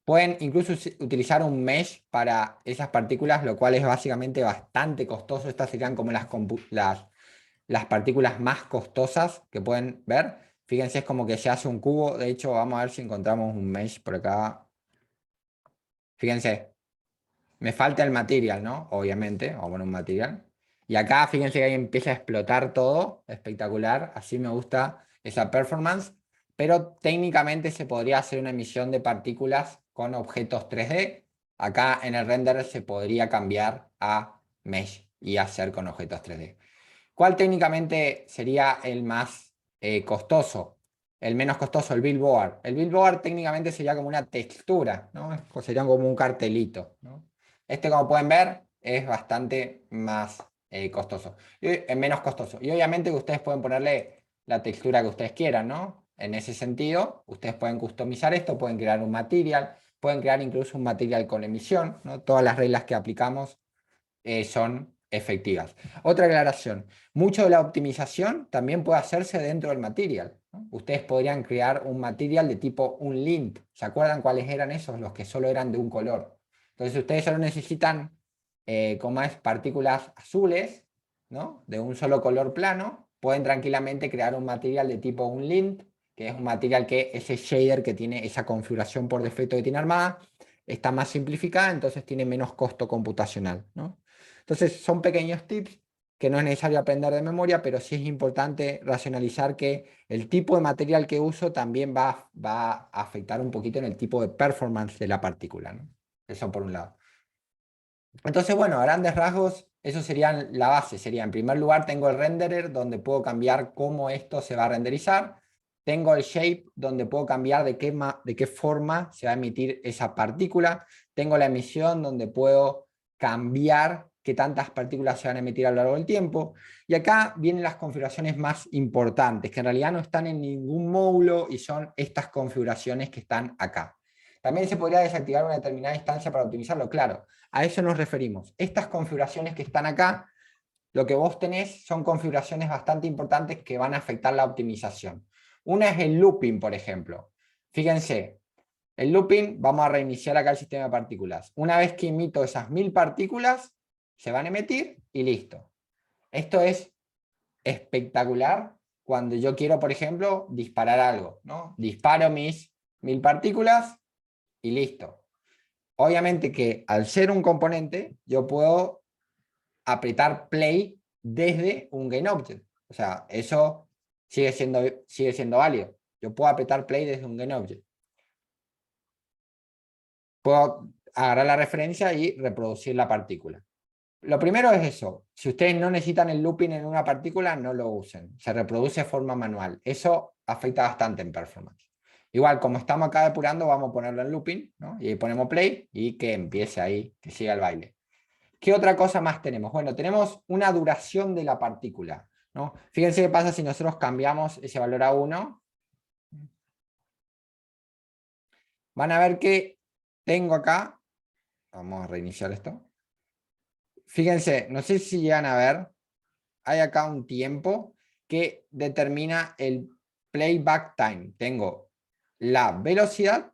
Pueden incluso utilizar un mesh para esas partículas, lo cual es básicamente bastante costoso. Estas serían como las partículas más costosas que pueden ver. Fíjense, es como que se hace un cubo. De hecho, vamos a ver si encontramos un mesh por acá. Fíjense, me falta el material, ¿no? Obviamente, vamos a poner un material. Y acá, fíjense que ahí empieza a explotar todo. Espectacular. Así me gusta esa performance. Pero técnicamente se podría hacer una emisión de partículas con objetos 3D. Acá en el render se podría cambiar a mesh y hacer con objetos 3D. ¿Cuál técnicamente sería el más costoso? El menos costoso, el billboard. El billboard técnicamente sería como una textura, ¿no? Sería como un cartelito, ¿no? Este, como pueden ver, es bastante más costoso. Menos costoso. Y obviamente que ustedes pueden ponerle la textura que ustedes quieran, ¿no? En ese sentido, ustedes pueden customizar esto, pueden crear un material, pueden crear incluso un material con emisión, ¿no? Todas las reglas que aplicamos son efectivas. Otra aclaración, mucho de la optimización también puede hacerse dentro del material, ¿no? Ustedes podrían crear un material de tipo un lint. ¿Se acuerdan cuáles eran esos? Los que solo eran de un color. Entonces ustedes solo necesitan, como es, partículas azules, ¿no? De un solo color plano. Pueden tranquilamente crear un material de tipo un lint, que es un material que ese shader que tiene esa configuración por defecto que tiene armada, está más simplificada, entonces tiene menos costo computacional, ¿no? Entonces son pequeños tips que no es necesario aprender de memoria, pero sí es importante racionalizar que el tipo de material que uso también va a afectar un poquito en el tipo de performance de la partícula, ¿no? Eso por un lado. Entonces, bueno, a grandes rasgos, eso sería la base. Sería, en primer lugar, tengo el renderer, donde puedo cambiar cómo esto se va a renderizar. Tengo el shape, donde puedo cambiar de qué forma se va a emitir esa partícula. Tengo la emisión, donde puedo cambiar qué tantas partículas se van a emitir a lo largo del tiempo. Y acá vienen las configuraciones más importantes, que en realidad no están en ningún módulo y son estas configuraciones que están acá. También se podría desactivar una determinada instancia para optimizarlo, claro. A eso nos referimos. Estas configuraciones que están acá, lo que vos tenés son configuraciones bastante importantes que van a afectar la optimización. Una es el looping, por ejemplo. Fíjense, el looping, vamos a reiniciar acá el sistema de partículas. Una vez que emito esas 1000 partículas, se van a emitir y listo. Esto es espectacular cuando yo quiero, por ejemplo, disparar algo, ¿no? Disparo mis 1000 partículas y listo. Obviamente que al ser un componente, yo puedo apretar play desde un GameObject. O sea, eso sigue siendo válido. Yo puedo apretar play desde un GameObject. Puedo agarrar la referencia y reproducir la partícula. Lo primero es eso. Si ustedes no necesitan el looping en una partícula, no lo usen. Se reproduce de forma manual. Eso afecta bastante en performance. Igual, como estamos acá depurando, vamos a ponerlo en looping, ¿no? Y ahí ponemos play y que empiece ahí, que siga el baile. ¿Qué otra cosa más tenemos? Bueno, tenemos una duración de la partícula, ¿no? Fíjense qué pasa si nosotros cambiamos ese valor a 1. Van a ver que tengo acá, vamos a reiniciar esto. Fíjense, no sé si llegan a ver, hay acá un tiempo que determina el playback time. Tengo la velocidad,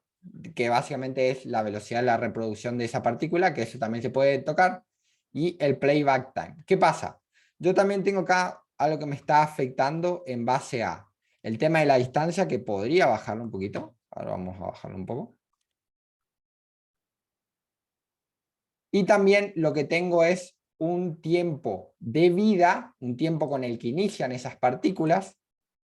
que básicamente es la velocidad de la reproducción de esa partícula, que eso también se puede tocar, y el playback time. ¿Qué pasa? Yo también tengo acá algo que me está afectando en base a El tema de la distancia, que podría bajarlo un poquito. Ahora vamos a bajarlo un poco. Y también lo que tengo es un tiempo de vida, un tiempo con el que inician esas partículas,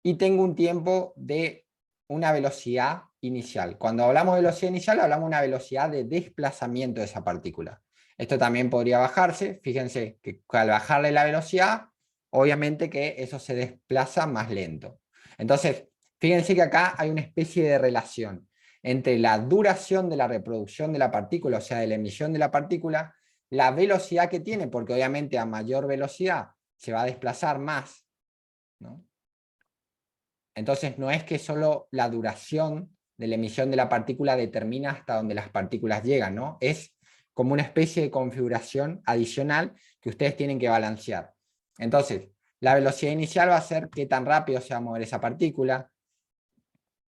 y tengo un tiempo de una velocidad inicial. Cuando hablamos de velocidad inicial, hablamos de una velocidad de desplazamiento de esa partícula. Esto también podría bajarse. Fíjense que al bajarle la velocidad, obviamente que eso se desplaza más lento. Entonces, fíjense que acá hay una especie de relación entre la duración de la reproducción de la partícula, o sea, de la emisión de la partícula, la velocidad que tiene, porque obviamente a mayor velocidad se va a desplazar más, ¿no? Entonces no es que solo la duración de la emisión de la partícula determina hasta dónde las partículas llegan, ¿no? Es como una especie de configuración adicional que ustedes tienen que balancear. Entonces, la velocidad inicial va a ser qué tan rápido se va a mover esa partícula.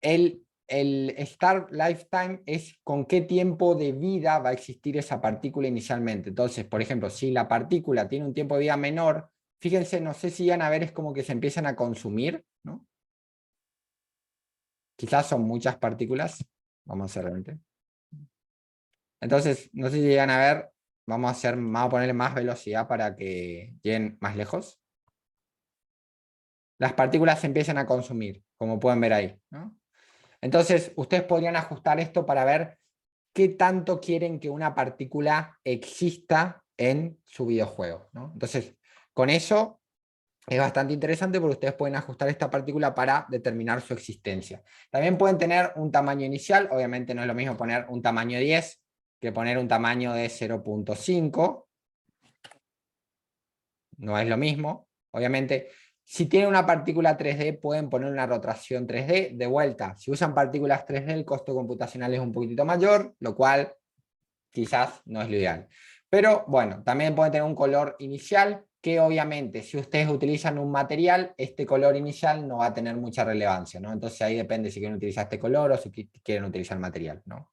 El start lifetime es con qué tiempo de vida va a existir esa partícula inicialmente. Entonces, por ejemplo, si la partícula tiene un tiempo de vida menor, fíjense, no sé si van a ver, es como que se empiezan a consumir, ¿no? Quizás son muchas partículas. Vamos a hacer realmente. Entonces, no sé si llegan a ver, vamos a ponerle más velocidad para que lleguen más lejos. Las partículas se empiezan a consumir, como pueden ver ahí, ¿no? Entonces, ustedes podrían ajustar esto para ver qué tanto quieren que una partícula exista en su videojuego, ¿no? Entonces, con eso es bastante interesante porque ustedes pueden ajustar esta partícula para determinar su existencia. También pueden tener un tamaño inicial, obviamente no es lo mismo poner un tamaño 10 que poner un tamaño de 0.5, no es lo mismo. Obviamente, si tienen una partícula 3D, pueden poner una rotación 3D. De vuelta, si usan partículas 3D, el costo computacional es un poquitito mayor, lo cual quizás no es lo ideal. Pero bueno, también pueden tener un color inicial que obviamente si ustedes utilizan un material, este color inicial no va a tener mucha relevancia, ¿no? Entonces ahí depende si quieren utilizar este color o si quieren utilizar material, ¿no?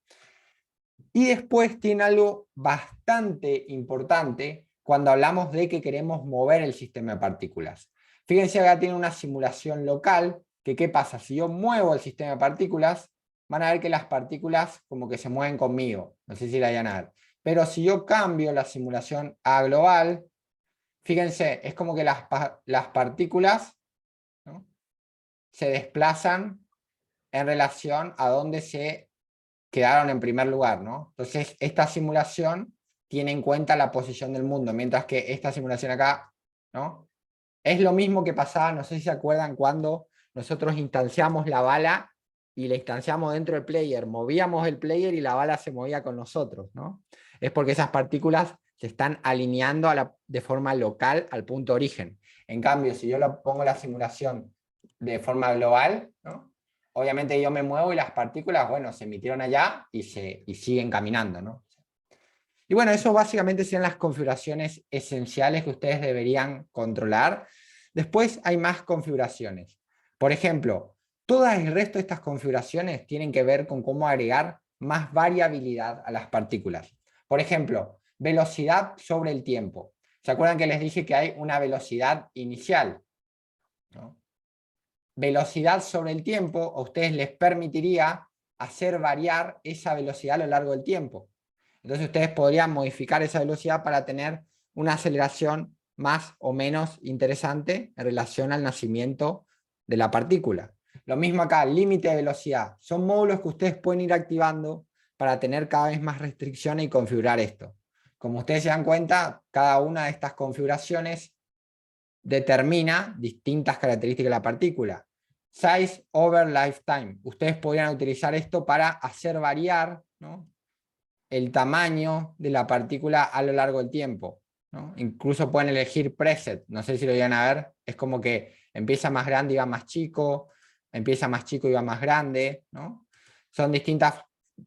Y después tiene algo bastante importante cuando hablamos de que queremos mover el sistema de partículas. Fíjense, acá tiene una simulación local, que qué pasa, si yo muevo el sistema de partículas, van a ver que las partículas como que se mueven conmigo, no sé si la vayan a ver. Pero si yo cambio la simulación a global, fíjense, es como que las partículas, ¿no?, se desplazan en relación a donde se quedaron en primer lugar, ¿no? Entonces, esta simulación tiene en cuenta la posición del mundo, mientras que esta simulación acá, ¿no?, es lo mismo que pasaba, no sé si se acuerdan, cuando nosotros instanciamos la bala y la instanciamos dentro del player, movíamos el player y la bala se movía con nosotros, ¿no? Es porque esas partículas se están alineando de forma local al punto de origen. En cambio, si yo pongo la simulación de forma global, ¿no?, obviamente yo me muevo y las partículas, bueno, se emitieron allá y siguen caminando, ¿no? Y bueno, eso básicamente serían las configuraciones esenciales que ustedes deberían controlar. Después hay más configuraciones. Por ejemplo, todo el resto de estas configuraciones tienen que ver con cómo agregar más variabilidad a las partículas. Por ejemplo, velocidad sobre el tiempo. ¿Se acuerdan que les dije que hay una velocidad inicial, ¿no? Velocidad sobre el tiempo a ustedes les permitiría hacer variar esa velocidad a lo largo del tiempo. Entonces ustedes podrían modificar esa velocidad para tener una aceleración más o menos interesante en relación al nacimiento de la partícula. Lo mismo acá, límite de velocidad. Son módulos que ustedes pueden ir activando para tener cada vez más restricciones y configurar esto. Como ustedes se dan cuenta, cada una de estas configuraciones determina distintas características de la partícula. Size over lifetime. Ustedes podrían utilizar esto para hacer variar, ¿no?, el tamaño de la partícula a lo largo del tiempo, ¿no? Incluso pueden elegir preset, no sé si lo llegan a ver, es como que empieza más grande y va más chico, empieza más chico y va más grande, ¿no? Son distintas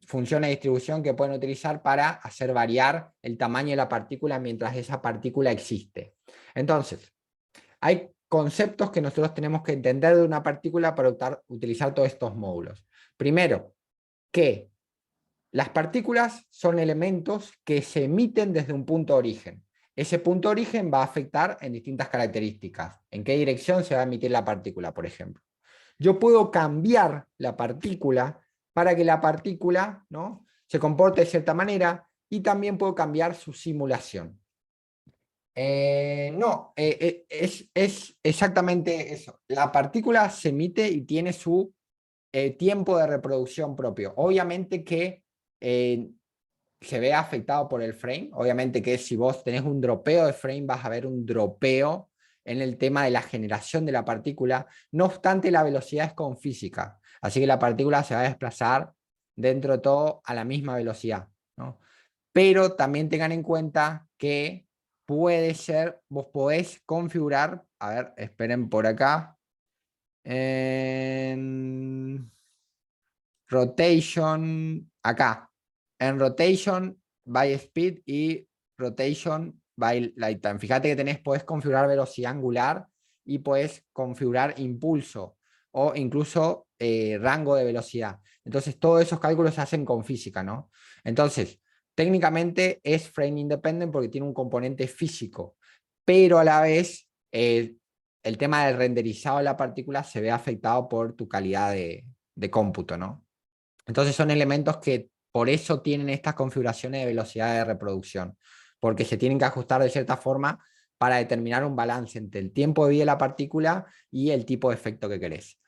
funciones de distribución que pueden utilizar para hacer variar el tamaño de la partícula mientras esa partícula existe. Entonces, hay conceptos que nosotros tenemos que entender de una partícula para utilizar todos estos módulos. Primero, que las partículas son elementos que se emiten desde un punto de origen. Ese punto de origen va a afectar en distintas características. ¿En qué dirección se va a emitir la partícula, por ejemplo? yo puedo cambiar la partícula para que la partícula, ¿no?, se comporte de cierta manera, y también puedo cambiar su simulación. No, es exactamente eso. La partícula se emite y tiene su tiempo de reproducción propio. Obviamente que se ve afectado por el frame. Obviamente que si vos tenés un dropeo de frame, vas a ver un dropeo en el tema de la generación de la partícula. No obstante, la velocidad es con física. Así que la partícula se va a desplazar dentro de todo a la misma velocidad, ¿no? Pero también tengan en cuenta que puede ser, vos podés configurar, a ver, esperen por acá, en rotation, acá, en rotation by speed y rotation by light time. Fíjate que podés configurar velocidad angular y podés configurar impulso o incluso rango de velocidad. Entonces, todos esos cálculos se hacen con física, ¿no? Entonces, técnicamente es frame independent porque tiene un componente físico, pero a la vez el tema del renderizado de la partícula se ve afectado por tu calidad de cómputo, ¿no? Entonces son elementos que por eso tienen estas configuraciones de velocidad de reproducción, porque se tienen que ajustar de cierta forma para determinar un balance entre el tiempo de vida de la partícula y el tipo de efecto que querés.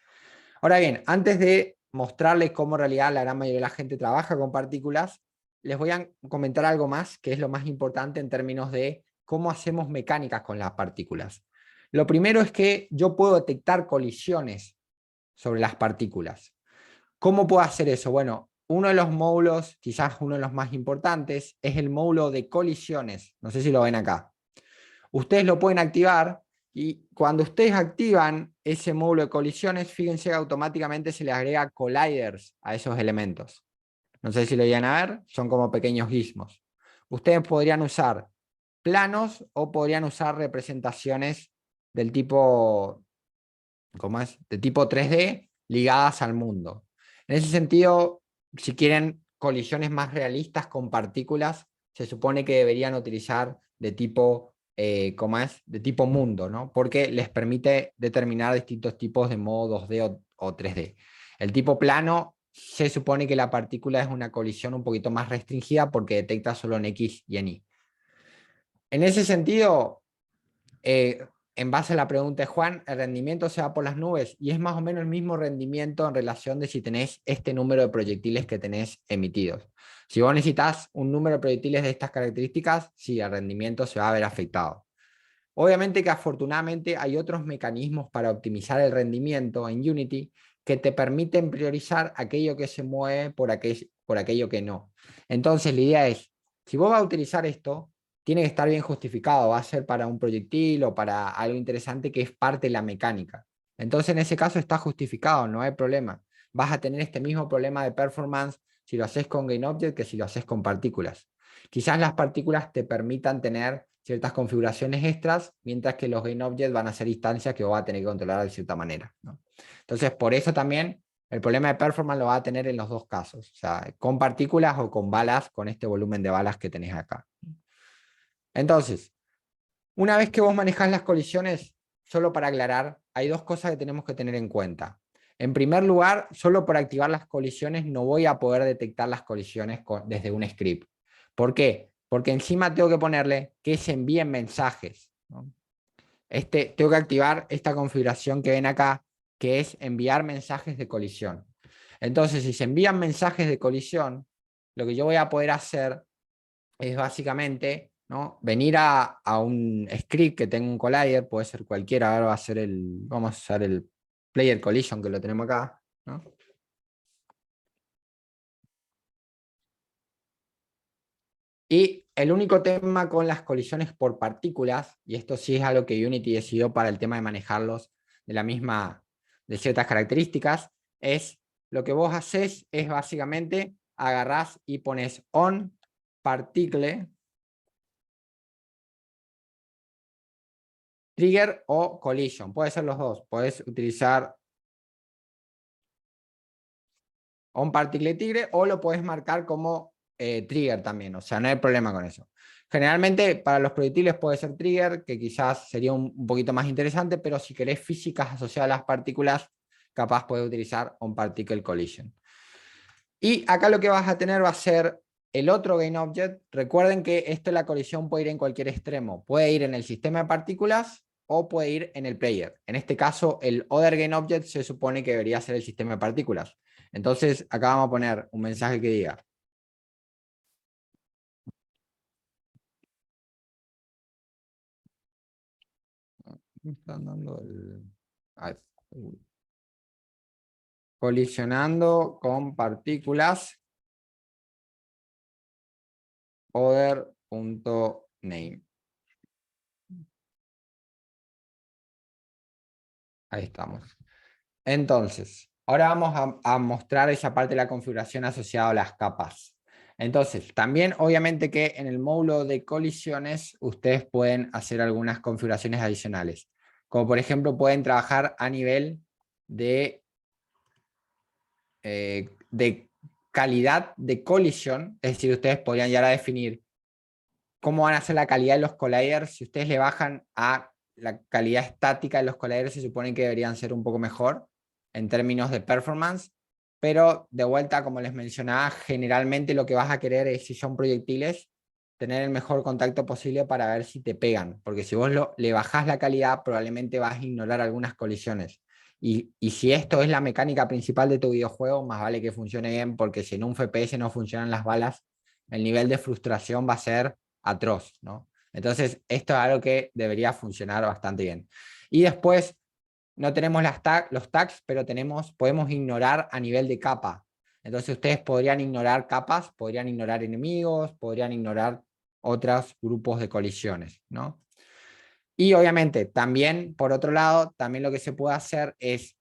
Ahora bien, antes de mostrarles cómo en realidad la gran mayoría de la gente trabaja con partículas, les voy a comentar algo más que es lo más importante en términos de cómo hacemos mecánicas con las partículas. Lo primero es que yo puedo detectar colisiones sobre las partículas. ¿Cómo puedo hacer eso? Bueno, uno de los módulos, quizás uno de los más importantes, es el módulo de colisiones. No sé si lo ven acá. Ustedes lo pueden activar y cuando ustedes activan ese módulo de colisiones, fíjense que automáticamente se le agrega colliders a esos elementos. No sé si lo llegan a ver, son como pequeños gizmos. Ustedes podrían usar planos o podrían usar representaciones del tipo, ¿cómo es?, de tipo 3D ligadas al mundo. En ese sentido, si quieren colisiones más realistas con partículas, se supone que deberían utilizar de tipo, ¿cómo es?, de tipo mundo, ¿no? Porque les permite determinar distintos tipos de modo 2D o 3D. El tipo plano, se supone que la partícula es una colisión un poquito más restringida porque detecta solo en X y en Y. En ese sentido, en base a la pregunta de Juan, el rendimiento se va por las nubes y es más o menos el mismo rendimiento en relación de si tenés este número de proyectiles que tenés emitidos. Si vos necesitas un número de proyectiles de estas características, sí, el rendimiento se va a ver afectado. Obviamente que afortunadamente hay otros mecanismos para optimizar el rendimiento en Unity que te permiten priorizar aquello que se mueve por aquello que no. Entonces la idea es, si vos vas a utilizar esto, tiene que estar bien justificado, va a ser para un proyectil o para algo interesante que es parte de la mecánica. Entonces en ese caso está justificado, no hay problema. Vas a tener este mismo problema de performance si lo haces con GameObject que si lo haces con partículas. Quizás las partículas te permitan tener ciertas configuraciones extras, mientras que los GameObject van a ser instancias que vos vas a tener que controlar de cierta manera, ¿no? Entonces, por eso también el problema de performance lo va a tener en los dos casos, o sea, con partículas o con balas, con este volumen de balas que tenés acá. Entonces, una vez que vos manejás las colisiones, solo para aclarar, hay dos cosas que tenemos que tener en cuenta. En primer lugar, solo por activar las colisiones no voy a poder detectar las colisiones desde un script. ¿Por qué? Porque encima tengo que ponerle que se envíen mensajes, ¿no? Tengo que activar esta configuración que ven acá, que es enviar mensajes de colisión. Entonces, si se envían mensajes de colisión, lo que yo voy a poder hacer es básicamente, ¿no?, venir a un script que tenga un collider, puede ser cualquiera, ahora vamos a usar el player collision que lo tenemos acá, ¿no? Y el único tema con las colisiones por partículas, y esto sí es algo que Unity decidió para el tema de manejarlos de ciertas características, es lo que vos haces es básicamente agarrás y pones on particle trigger o collision, puede ser los dos, puedes utilizar on particle trigger o lo puedes marcar como trigger también, o sea, no hay problema con eso. Generalmente para los proyectiles puede ser trigger, que quizás sería un poquito más interesante, pero si querés físicas asociadas a las partículas, capaz puedes utilizar OnParticle Collision. Y acá lo que vas a tener va a ser el otro GainObject. Recuerden que esto, la colisión puede ir en cualquier extremo. Puede ir en el sistema de partículas o puede ir en el player. En este caso, el Other GainObject se supone que debería ser el sistema de partículas. Entonces, acá vamos a poner un mensaje que diga: me están dando el... Ay, colisionando con partículas other.name. Ahí estamos. Entonces, ahora vamos a mostrar esa parte de la configuración asociada a las capas. Entonces, también obviamente que en el módulo de colisiones ustedes pueden hacer algunas configuraciones adicionales. Como por ejemplo pueden trabajar a nivel de calidad de colisión. Es decir, ustedes podrían llegar a definir cómo van a ser la calidad de los colliders. Si ustedes le bajan a la calidad estática de los colliders, se supone que deberían ser un poco mejor en términos de performance, pero de vuelta, como les mencionaba, generalmente lo que vas a querer es, si son proyectiles, tener el mejor contacto posible para ver si te pegan, porque si vos le bajás la calidad, probablemente vas a ignorar algunas colisiones. Y si esto es la mecánica principal de tu videojuego, más vale que funcione bien, porque si en un FPS no funcionan las balas, el nivel de frustración va a ser atroz, ¿no? Entonces, esto es algo que debería funcionar bastante bien. Y después, no tenemos los tags, pero podemos ignorar a nivel de capa. Entonces, ustedes podrían ignorar capas, podrían ignorar enemigos, podrían ignorar otros grupos de colisiones, ¿no? Y obviamente, también, por otro lado, también lo que se puede hacer es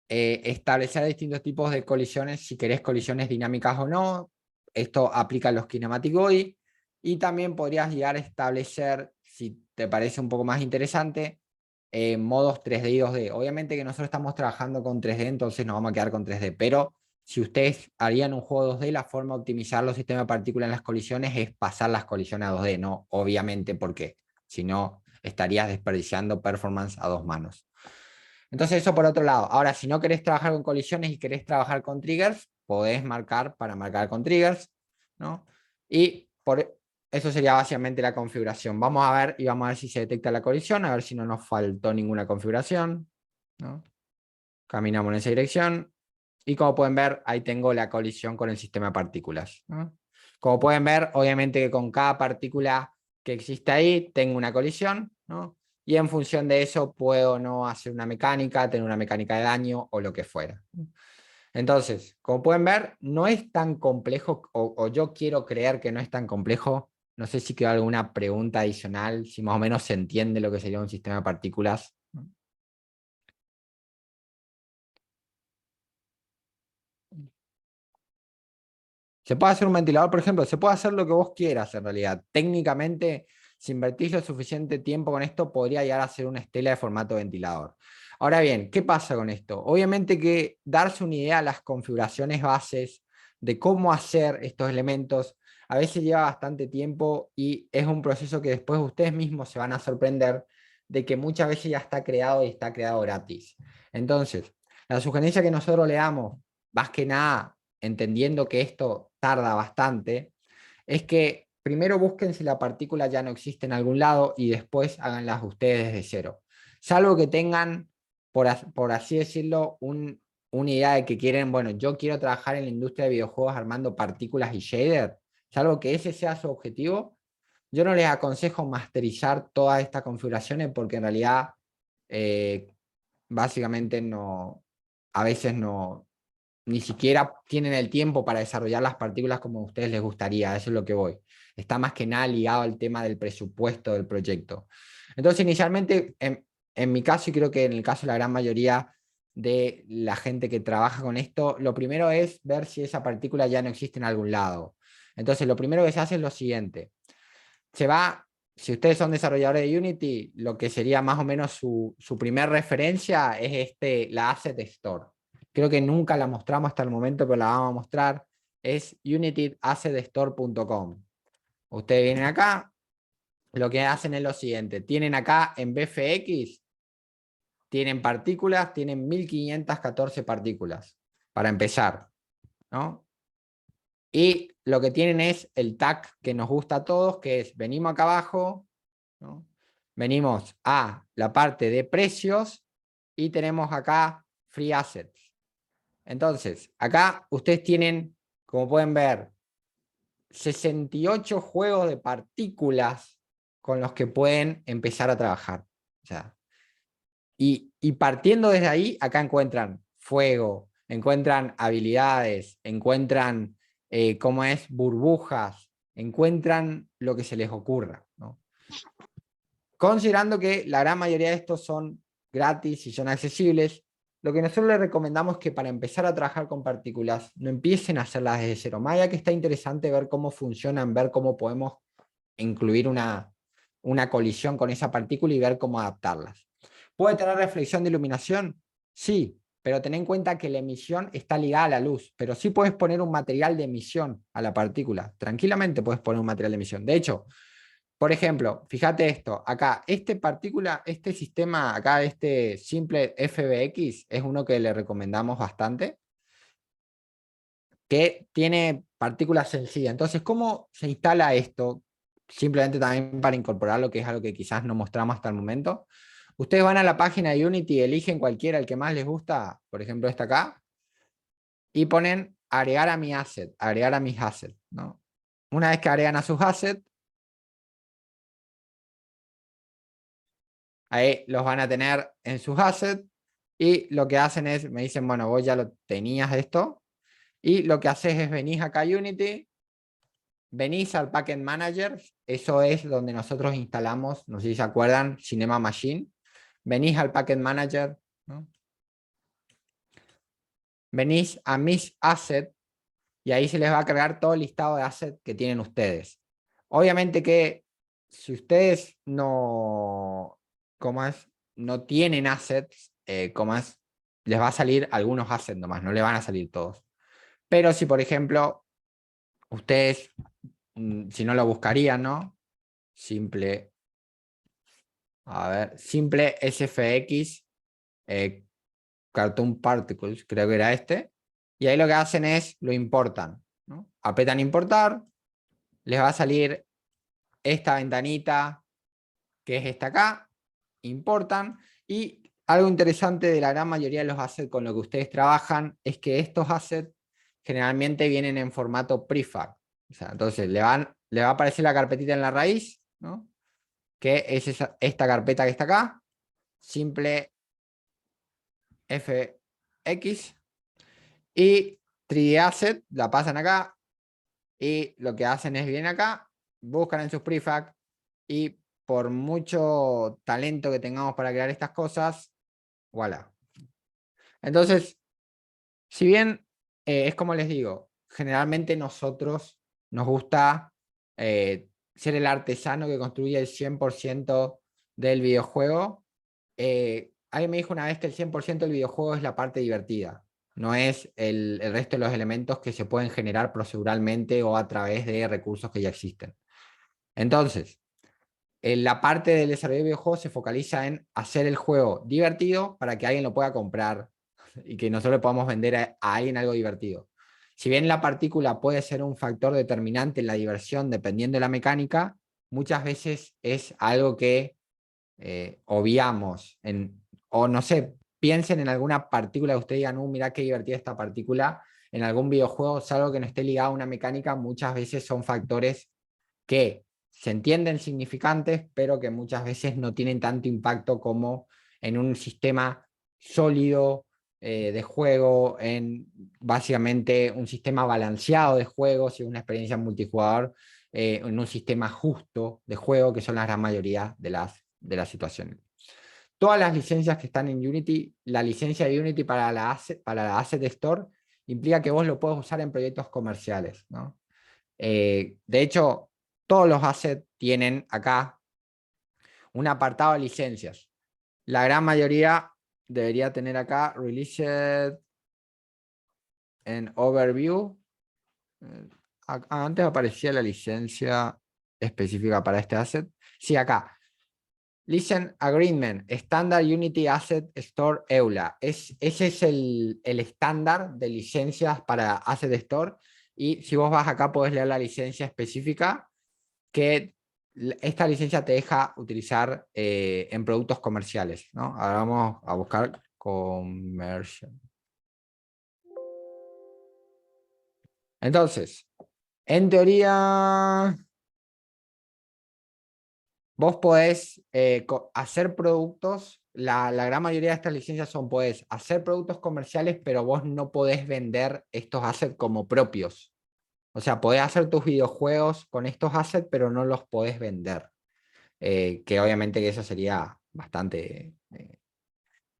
establecer distintos tipos de colisiones, si querés colisiones dinámicas o no. Esto aplica a los kinematic body. Y también podrías llegar a establecer, si te parece un poco más interesante, modos 3D y 2D. Obviamente que nosotros estamos trabajando con 3D, entonces nos vamos a quedar con 3D, pero si ustedes harían un juego 2D, la forma de optimizar los sistemas de partículas en las colisiones es pasar las colisiones a 2D, no obviamente, porque si no estarías desperdiciando performance a dos manos. Entonces eso por otro lado. Ahora, si no querés trabajar con colisiones y querés trabajar con triggers, podés marcar para marcar con triggers, ¿no? Y eso sería básicamente la configuración. Vamos a ver y vamos a ver si se detecta la colisión, a ver si no nos faltó ninguna configuración, ¿no? Caminamos en esa dirección. Y como pueden ver, ahí tengo la colisión con el sistema de partículas, ¿no? Como pueden ver, obviamente que con cada partícula que existe ahí, tengo una colisión, ¿no? Y en función de eso puedo no hacer una mecánica, tener una mecánica de daño o lo que fuera. Entonces, como pueden ver, no es tan complejo, o yo quiero creer que no es tan complejo. No sé si queda alguna pregunta adicional, si más o menos se entiende lo que sería un sistema de partículas. Se puede hacer un ventilador, por ejemplo, se puede hacer lo que vos quieras en realidad. Técnicamente, si invertís lo suficiente tiempo con esto, podría llegar a ser una estela de formato ventilador. Ahora bien, ¿qué pasa con esto? Obviamente que darse una idea de las configuraciones bases, de cómo hacer estos elementos, a veces lleva bastante tiempo y es un proceso que después ustedes mismos se van a sorprender de que muchas veces ya está creado y está creado gratis. Entonces, la sugerencia que nosotros le damos, más que nada, entendiendo que esto tarda bastante, es que primero busquen si la partícula ya no existe en algún lado y después háganlas ustedes desde cero. Salvo que tengan, por así decirlo, una idea de que quieren, bueno, yo quiero trabajar en la industria de videojuegos armando partículas y shader, salvo que ese sea su objetivo, yo no les aconsejo masterizar todas estas configuraciones porque en realidad eh, básicamente no, a veces no, ni siquiera tienen el tiempo para desarrollar las partículas como a ustedes les gustaría, eso es lo que voy. Está más que nada ligado al tema del presupuesto del proyecto. Entonces, inicialmente, en mi caso, y creo que en el caso de la gran mayoría de la gente que trabaja con esto, lo primero es ver si esa partícula ya no existe en algún lado. Entonces, lo primero que se hace es lo siguiente. Se va, si ustedes son desarrolladores de Unity, lo que sería más o menos su primer referencia es la Asset Store. Creo que nunca la mostramos hasta el momento, pero la vamos a mostrar. Es unityassetstore.com. Ustedes vienen acá, lo que hacen es lo siguiente. Tienen acá en BFX, tienen partículas, tienen 1514 partículas, para empezar, ¿no? Y lo que tienen es el tag que nos gusta a todos, que es, venimos acá abajo, ¿no? Venimos a la parte de precios y tenemos acá Free Assets. Entonces, acá ustedes tienen, como pueden ver, 68 juegos de partículas con los que pueden empezar a trabajar. O sea, y partiendo desde ahí, acá encuentran fuego, encuentran habilidades, encuentran cómo es burbujas, encuentran lo que se les ocurra, ¿no? Considerando que la gran mayoría de estos son gratis y son accesibles, lo que nosotros les recomendamos es que para empezar a trabajar con partículas no empiecen a hacerlas desde cero. Más allá que está interesante ver cómo funcionan, ver cómo podemos incluir una colisión con esa partícula y ver cómo adaptarlas. ¿Puede tener reflexión de iluminación? Sí, pero ten en cuenta que la emisión está ligada a la luz, pero sí puedes poner un material de emisión a la partícula. Tranquilamente puedes poner un material de emisión. De hecho, por ejemplo, fíjate esto, acá, este sistema, acá, este simple FBX, es uno que le recomendamos bastante, que tiene partículas sencillas. Entonces, ¿cómo se instala esto? Simplemente también para incorporar lo que es algo que quizás no mostramos hasta el momento. Ustedes van a la página de Unity, eligen cualquiera, el que más les gusta, por ejemplo, este acá, y ponen agregar a mi asset, agregar a mis assets, ¿no? Una vez que agregan a sus assets, ahí los van a tener en sus assets y lo que hacen es, me dicen, bueno, vos ya lo tenías esto, y lo que haces es venís acá a Unity, venís al Package Manager, eso es donde nosotros instalamos, no sé si se acuerdan, Cinema Machine, venís al Package Manager, ¿no? Venís a Mis Assets y ahí se les va a cargar todo el listado de assets que tienen ustedes. Obviamente que si ustedes no, ¿cómo es? No tienen assets, ¿cómo es? Les va a salir algunos assets nomás, no le van a salir todos. Pero si, por ejemplo, ustedes, si no lo buscarían, ¿no? Simple, a ver, simple SFX, Cartoon Particles, creo que era este. Y ahí lo que hacen es, lo importan, ¿no? Apretan importar, les va a salir esta ventanita, que es esta acá, importan, y algo interesante de la gran mayoría de los assets con lo que ustedes trabajan es que estos assets generalmente vienen en formato prefab. O sea, entonces le va a aparecer la carpetita en la raíz, ¿no? Que es esta carpeta que está acá, simple FX, y 3D Asset, la pasan acá, y lo que hacen es vienen acá, buscan en sus prefab, y por mucho talento que tengamos para crear estas cosas, voilà. Entonces, si bien es como les digo, generalmente nosotros nos gusta ser el artesano que construye el 100% del videojuego. Alguien me dijo una vez que el 100% del videojuego es la parte divertida, no es el resto de los elementos que se pueden generar proceduralmente o a través de recursos que ya existen. Entonces, la parte del desarrollo de videojuegos se focaliza en hacer el juego divertido para que alguien lo pueda comprar y que nosotros le podamos vender a alguien algo divertido. Si bien la partícula puede ser un factor determinante en la diversión dependiendo de la mecánica, muchas veces es algo que obviamos. O no sé, piensen en alguna partícula que ustedes digan, mira qué divertida esta partícula. En algún videojuego, salvo que no esté ligado a una mecánica, muchas veces son factores que se entienden significantes, pero que muchas veces no tienen tanto impacto como en un sistema sólido de juego, en básicamente un sistema balanceado de juegos y una experiencia multijugador, en un sistema justo de juego, que son la gran mayoría de las situaciones. Todas las licencias que están en Unity, la licencia de Unity para la Asset Store implica que vos lo puedes usar en proyectos comerciales, ¿no? De hecho, todos los assets tienen acá un apartado de licencias. La gran mayoría debería tener acá Released en Overview. Antes aparecía la licencia específica para este asset. Sí, acá. License Agreement, Standard Unity Asset Store EULA. Ese es el estándar de licencias para Asset Store. Y si vos vas acá, podés leer la licencia específica que esta licencia te deja utilizar en productos comerciales, ¿no? Ahora vamos a buscar comercial. Entonces, en teoría, vos podés hacer productos, la gran mayoría de estas licencias son, podés hacer productos comerciales, pero vos no podés vender estos assets como propios. O sea, podés hacer tus videojuegos con estos assets, pero no los podés vender. Que obviamente que eso sería bastante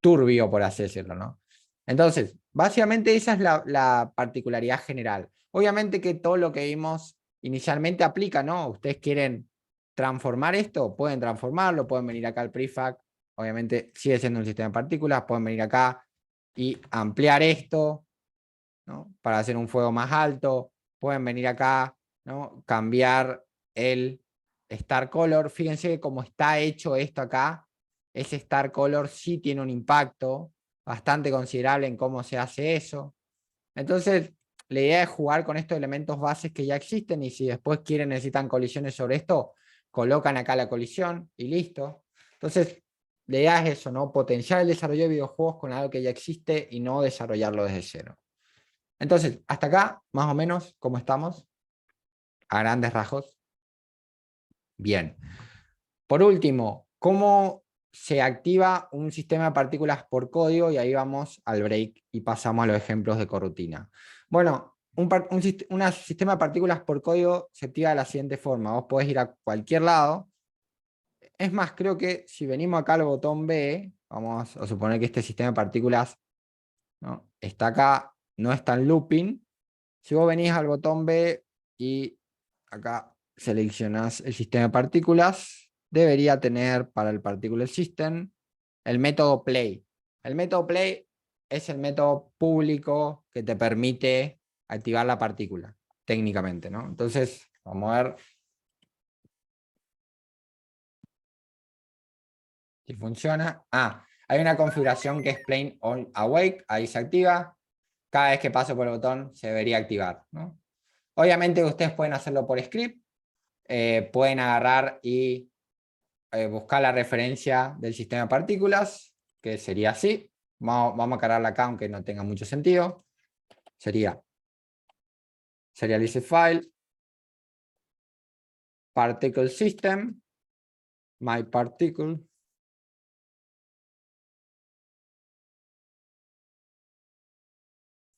turbio, por así decirlo, ¿no? Entonces, básicamente esa es la particularidad general. Obviamente que todo lo que vimos inicialmente aplica, ¿no? Ustedes quieren transformar esto, pueden transformarlo, pueden venir acá al prefab, obviamente sigue siendo un sistema de partículas, pueden venir acá y ampliar esto, ¿no? Para hacer un fuego más alto, pueden venir acá, ¿no? Cambiar el Star Color. Fíjense que como está hecho esto acá, ese Star Color sí tiene un impacto bastante considerable en cómo se hace eso. Entonces, la idea es jugar con estos elementos bases que ya existen y si después quieren, necesitan colisiones sobre esto, colocan acá la colisión y listo. Entonces, la idea es eso, ¿no? Potenciar el desarrollo de videojuegos con algo que ya existe y no desarrollarlo desde cero. Entonces, hasta acá, más o menos, ¿cómo estamos? A grandes rasgos. Bien. Por último, ¿cómo se activa un sistema de partículas por código? Y ahí vamos al break y pasamos a los ejemplos de corrutina. Bueno, un sistema de partículas por código se activa de la siguiente forma. Vos podés ir a cualquier lado. Es más, creo que si venimos acá al botón B, vamos a suponer que este sistema de partículas, ¿no?, está acá, no está en looping. Si vos venís al botón B y acá seleccionás el sistema de partículas, debería tener para el Particle System el método play. El método play es el método público que te permite activar la partícula, técnicamente, ¿no? Entonces, vamos a ver si funciona. Hay una configuración que es plain on awake, ahí se activa. Cada vez que paso por el botón se debería activar, ¿no? Obviamente ustedes pueden hacerlo por script, pueden agarrar y buscar la referencia del sistema de partículas, que sería así. Vamos a cargarla acá, aunque no tenga mucho sentido. Sería serialize file, particle system, my particle.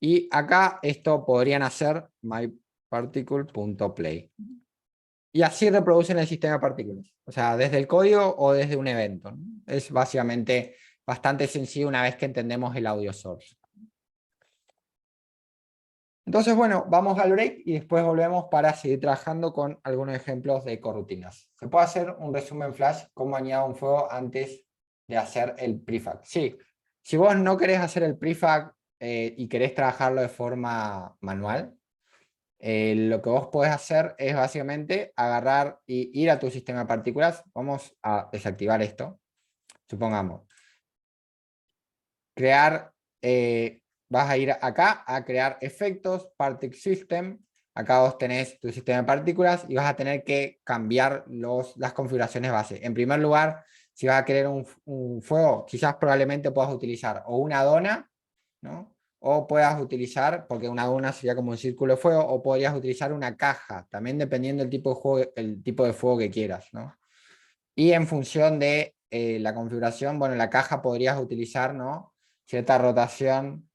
Y acá esto podrían hacer myParticle.play. Y así reproducen el sistema de partículas. O sea, desde el código o desde un evento, ¿no? Es básicamente bastante sencillo una vez que entendemos el audio source. Entonces, bueno, vamos al break y después volvemos para seguir trabajando con algunos ejemplos de corrutinas. ¿Se puede hacer un resumen flash cómo añado un fuego antes de hacer el prefab? Sí, si vos no querés hacer el prefab y querés trabajarlo de forma manual, lo que vos podés hacer es básicamente agarrar y ir a tu sistema de partículas. Vamos a desactivar esto. Supongamos, crear, vas a ir acá a crear efectos, Particle System. Acá vos tenés tu sistema de partículas y vas a tener que cambiar las configuraciones base. En primer lugar, si vas a querer un fuego, quizás probablemente puedas utilizar o una dona, ¿no? O puedas utilizar, porque una dona sería como un círculo de fuego, o podrías utilizar una caja, también dependiendo del tipo de juego, el tipo de fuego que quieras, ¿no? Y en función de la configuración, bueno, la caja podrías utilizar, ¿no?, cierta rotación.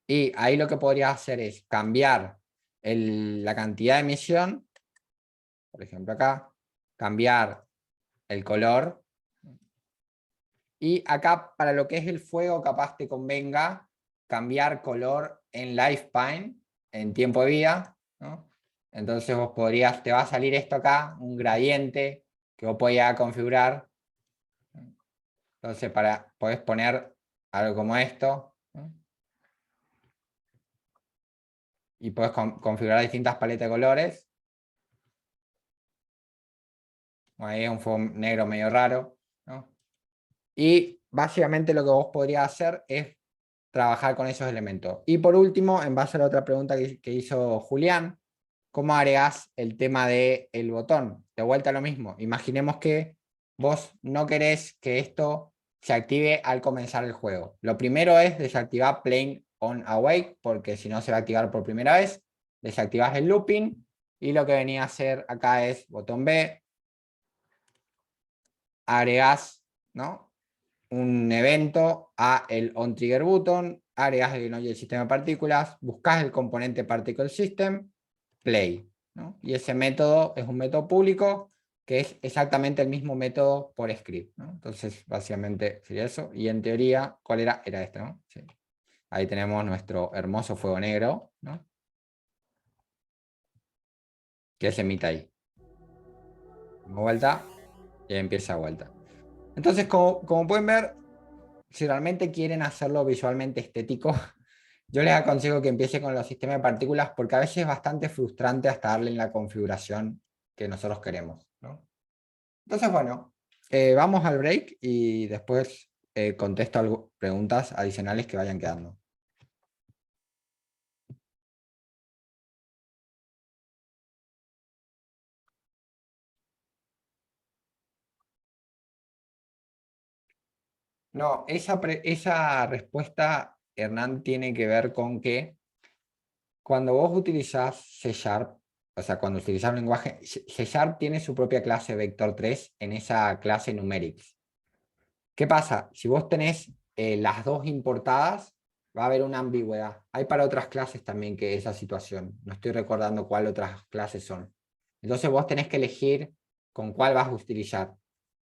Y ahí lo que podrías hacer es cambiar la cantidad de emisión, por ejemplo acá, cambiar el color. Y acá para lo que es el fuego capaz te convenga cambiar color en lifetime, en tiempo de vida, ¿no? Entonces vos podrías, te va a salir esto acá, un gradiente que vos podías configurar. Entonces podés poner algo como esto, ¿no? Y podés configurar distintas paletas de colores. Ahí es un fuego negro medio raro, ¿no? Y básicamente lo que vos podrías hacer es trabajar con esos elementos. Y por último, en base a la otra pregunta que hizo Julián, ¿cómo agregás el tema del botón? De vuelta a lo mismo. Imaginemos que vos no querés que esto se active al comenzar el juego. Lo primero es desactivar Plane on Awake, porque si no se va a activar por primera vez. Desactivás el looping y lo que venía a hacer acá es botón B, agregás, ¿no?, un evento a el onTriggerButton, agregas el del sistema de partículas, buscas el componente Particle System, play, ¿no? Y ese método es un método público que es exactamente el mismo método por script, ¿no? Entonces, básicamente sería eso. Y en teoría, ¿cuál era? Era este, ¿no? Sí. Ahí tenemos nuestro hermoso fuego negro, ¿no?, que se emite ahí. Vuelta y empieza vuelta. Entonces, como pueden ver, si realmente quieren hacerlo visualmente estético, yo les aconsejo que empiece con los sistemas de partículas porque a veces es bastante frustrante hasta darle en la configuración que nosotros queremos, ¿no? Entonces, bueno, vamos al break y después contesto preguntas adicionales que vayan quedando. No, esa respuesta, Hernán, tiene que ver con que cuando vos utilizás C Sharp, o sea, cuando utilizás un lenguaje, C Sharp tiene su propia clase Vector3 en esa clase numerics. ¿Qué pasa? Si vos tenés las dos importadas, va a haber una ambigüedad. Hay para otras clases también que esa situación. No estoy recordando cuál otras clases son. Entonces vos tenés que elegir con cuál vas a utilizar.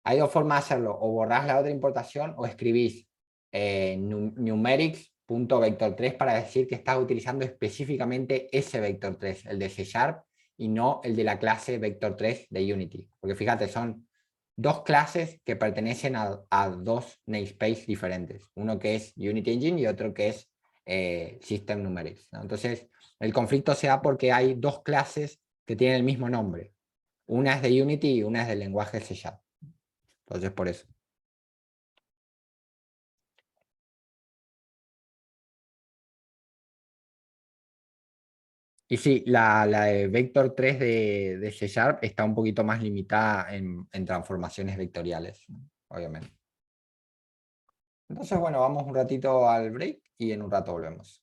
Hay dos formas de hacerlo. O borrás la otra importación o escribís numerics.vector3 para decir que estás utilizando específicamente ese vector3, el de C Sharp, y no el de la clase vector3 de Unity. Porque fíjate, son dos clases que pertenecen a dos namespaces diferentes. Uno que es Unity Engine y otro que es System Numerics, ¿no? Entonces, el conflicto se da porque hay dos clases que tienen el mismo nombre. Una es de Unity y una es del lenguaje C Sharp. Entonces, por eso. Y sí, la de Vector 3 de C Sharp está un poquito más limitada en transformaciones vectoriales, ¿no?, obviamente. Entonces, bueno, vamos un ratito al break y en un rato volvemos.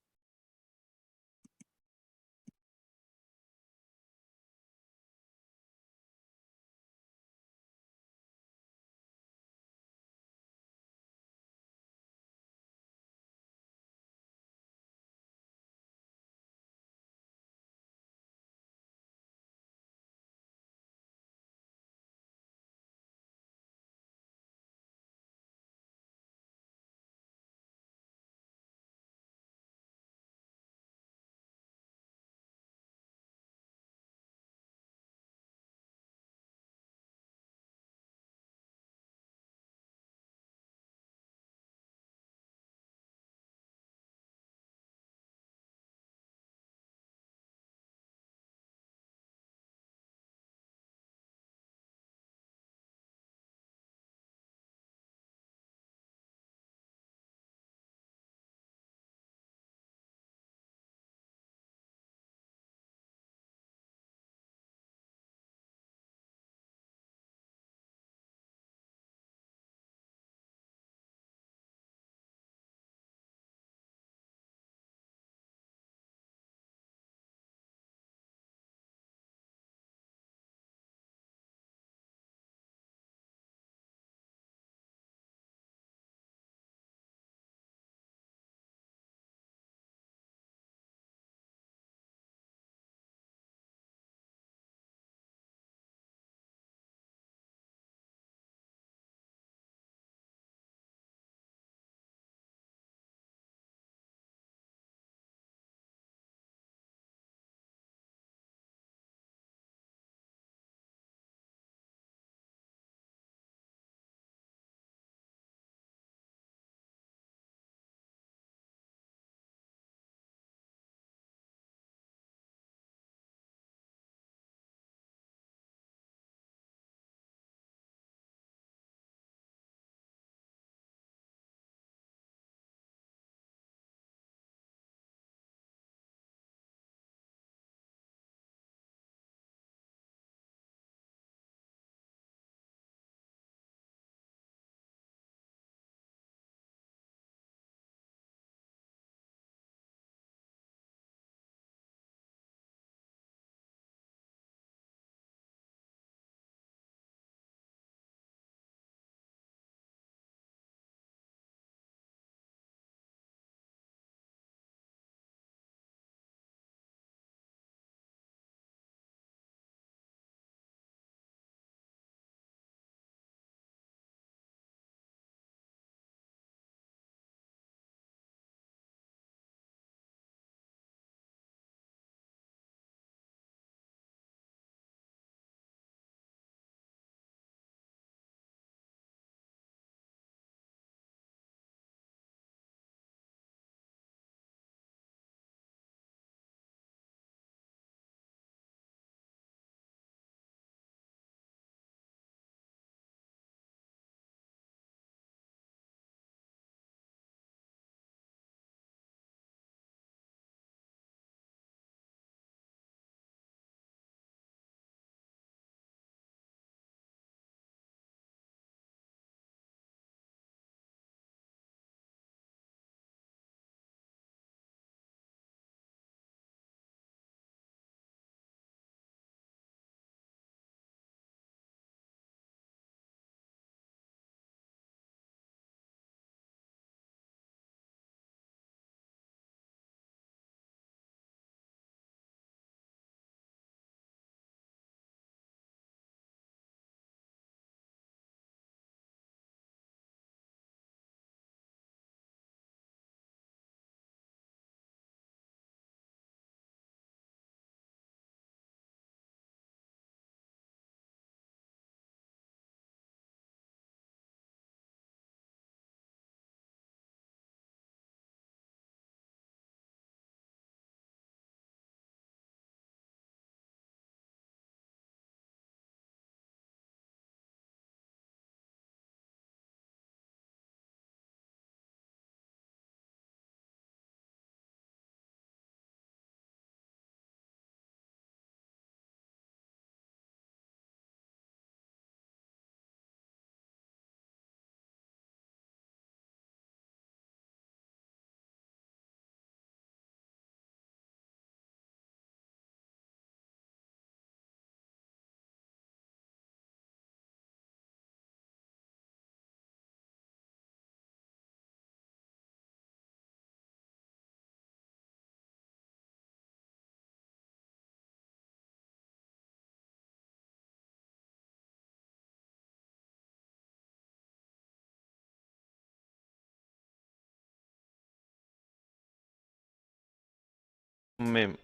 Me-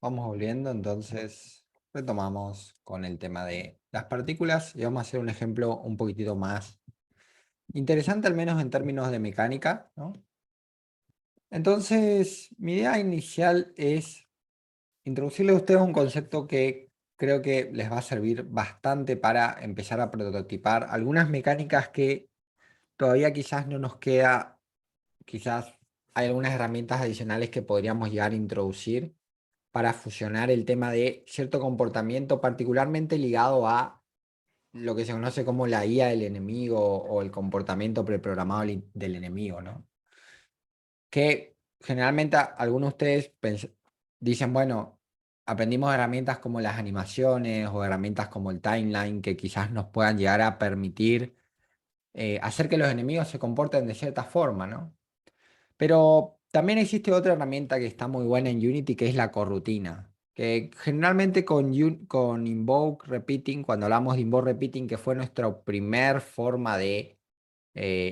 Vamos volviendo, entonces retomamos con el tema de las partículas y vamos a hacer un ejemplo un poquitito más interesante, al menos en términos de mecánica, ¿no? Entonces, mi idea inicial es introducirle a ustedes un concepto que creo que les va a servir bastante para empezar a prototipar algunas mecánicas que todavía quizás no nos queda, quizás hay algunas herramientas adicionales que podríamos llegar a introducir para fusionar el tema de cierto comportamiento particularmente ligado a lo que se conoce como la IA del enemigo o el comportamiento preprogramado del enemigo, ¿no? Que generalmente algunos de ustedes dicen, bueno, aprendimos herramientas como las animaciones o herramientas como el timeline que quizás nos puedan llegar a permitir hacer que los enemigos se comporten de cierta forma, ¿no? Pero también existe otra herramienta que está muy buena en Unity, que es la corrutina. Que generalmente con Invoke Repeating, cuando hablamos de Invoke Repeating, que fue nuestra primer forma de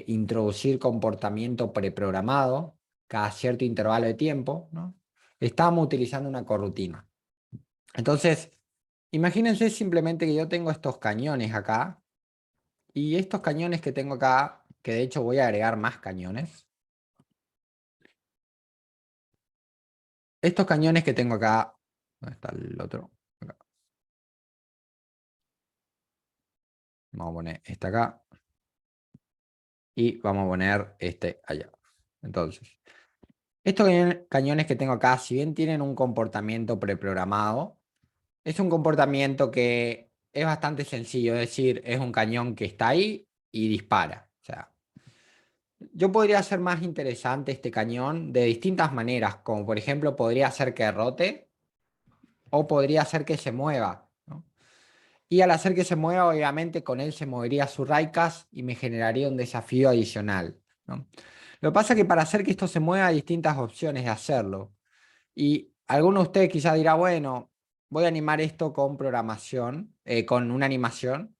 introducir comportamiento preprogramado cada cierto intervalo de tiempo, ¿no? Estábamos utilizando una corrutina. Entonces, imagínense simplemente que yo tengo estos cañones acá, y estos cañones que tengo acá, que de hecho voy a agregar más cañones. Estos cañones que tengo acá, ¿dónde está el otro? Acá. Vamos a poner este acá y vamos a poner este allá. Entonces, estos cañones que tengo acá, si bien tienen un comportamiento preprogramado, es un comportamiento que es bastante sencillo, es decir, es un cañón que está ahí y dispara. O sea, Yo podría hacer más interesante este cañón de distintas maneras, como por ejemplo podría hacer que rote o podría hacer que se mueva, ¿no? Y al hacer que se mueva, obviamente con él se movería su Raikas y me generaría un desafío adicional, ¿no? Lo que pasa es que para hacer que esto se mueva hay distintas opciones de hacerlo. Y alguno de ustedes quizá dirá, bueno, voy a animar esto con programación, con una animación,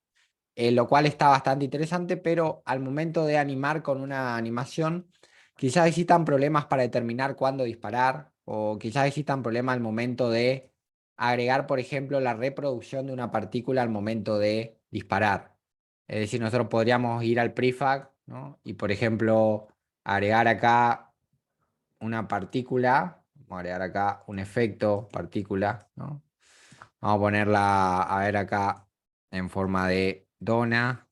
lo cual está bastante interesante, pero al momento de animar con una animación, quizás existan problemas para determinar cuándo disparar, o quizás existan problemas al momento de agregar, por ejemplo, la reproducción de una partícula al momento de disparar. Es decir, nosotros podríamos ir al prefab, ¿no? Y, por ejemplo, agregar acá una partícula, vamos a agregar acá un efecto partícula, ¿no? Vamos a ponerla, a ver acá, en forma de dona.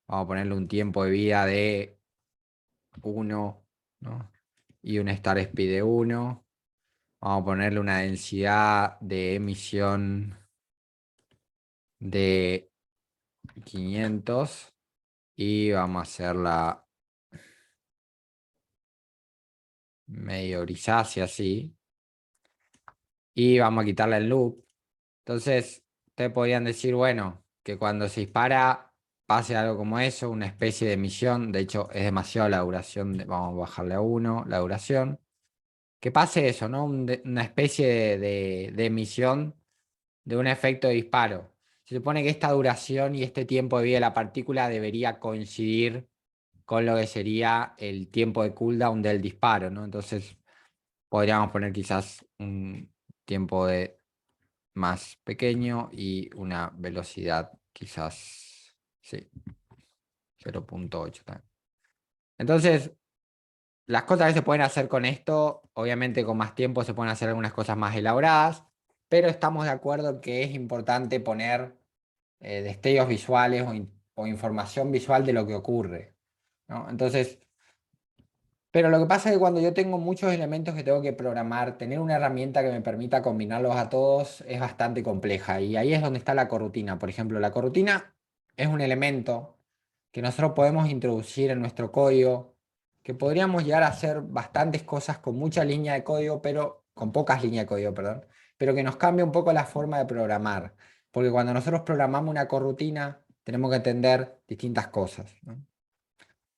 Vamos a ponerle un tiempo de vida de 1, ¿no? Y un star speed de 1. Vamos a ponerle una densidad de emisión de 500 y vamos a hacerla medio grisácea así. Y vamos a quitarle el loop. Entonces, ustedes podrían decir, bueno, que cuando se dispara pase algo como eso, una especie de emisión. De hecho, es demasiado la duración. Vamos a bajarle a 1 la duración. Que pase eso, ¿no? Una especie de emisión de un efecto de disparo. Se supone que esta duración y este tiempo de vida de la partícula debería coincidir con lo que sería el tiempo de cooldown del disparo, ¿no? Entonces podríamos poner quizás un tiempo de más pequeño y una velocidad quizás, sí, 0,8 también. Entonces, las cosas que se pueden hacer con esto, obviamente con más tiempo se pueden hacer algunas cosas más elaboradas, pero estamos de acuerdo en que es importante poner destellos visuales o información visual de lo que ocurre, ¿no? Entonces, pero lo que pasa es que cuando yo tengo muchos elementos que tengo que programar, tener una herramienta que me permita combinarlos a todos es bastante compleja. Y ahí es donde está la corrutina. Por ejemplo, la corrutina es un elemento que nosotros podemos introducir en nuestro código, que podríamos llegar a hacer bastantes cosas con mucha línea de código, pero con pocas líneas de código, perdón, pero que nos cambia un poco la forma de programar. Porque cuando nosotros programamos una corrutina, tenemos que entender distintas cosas, ¿no?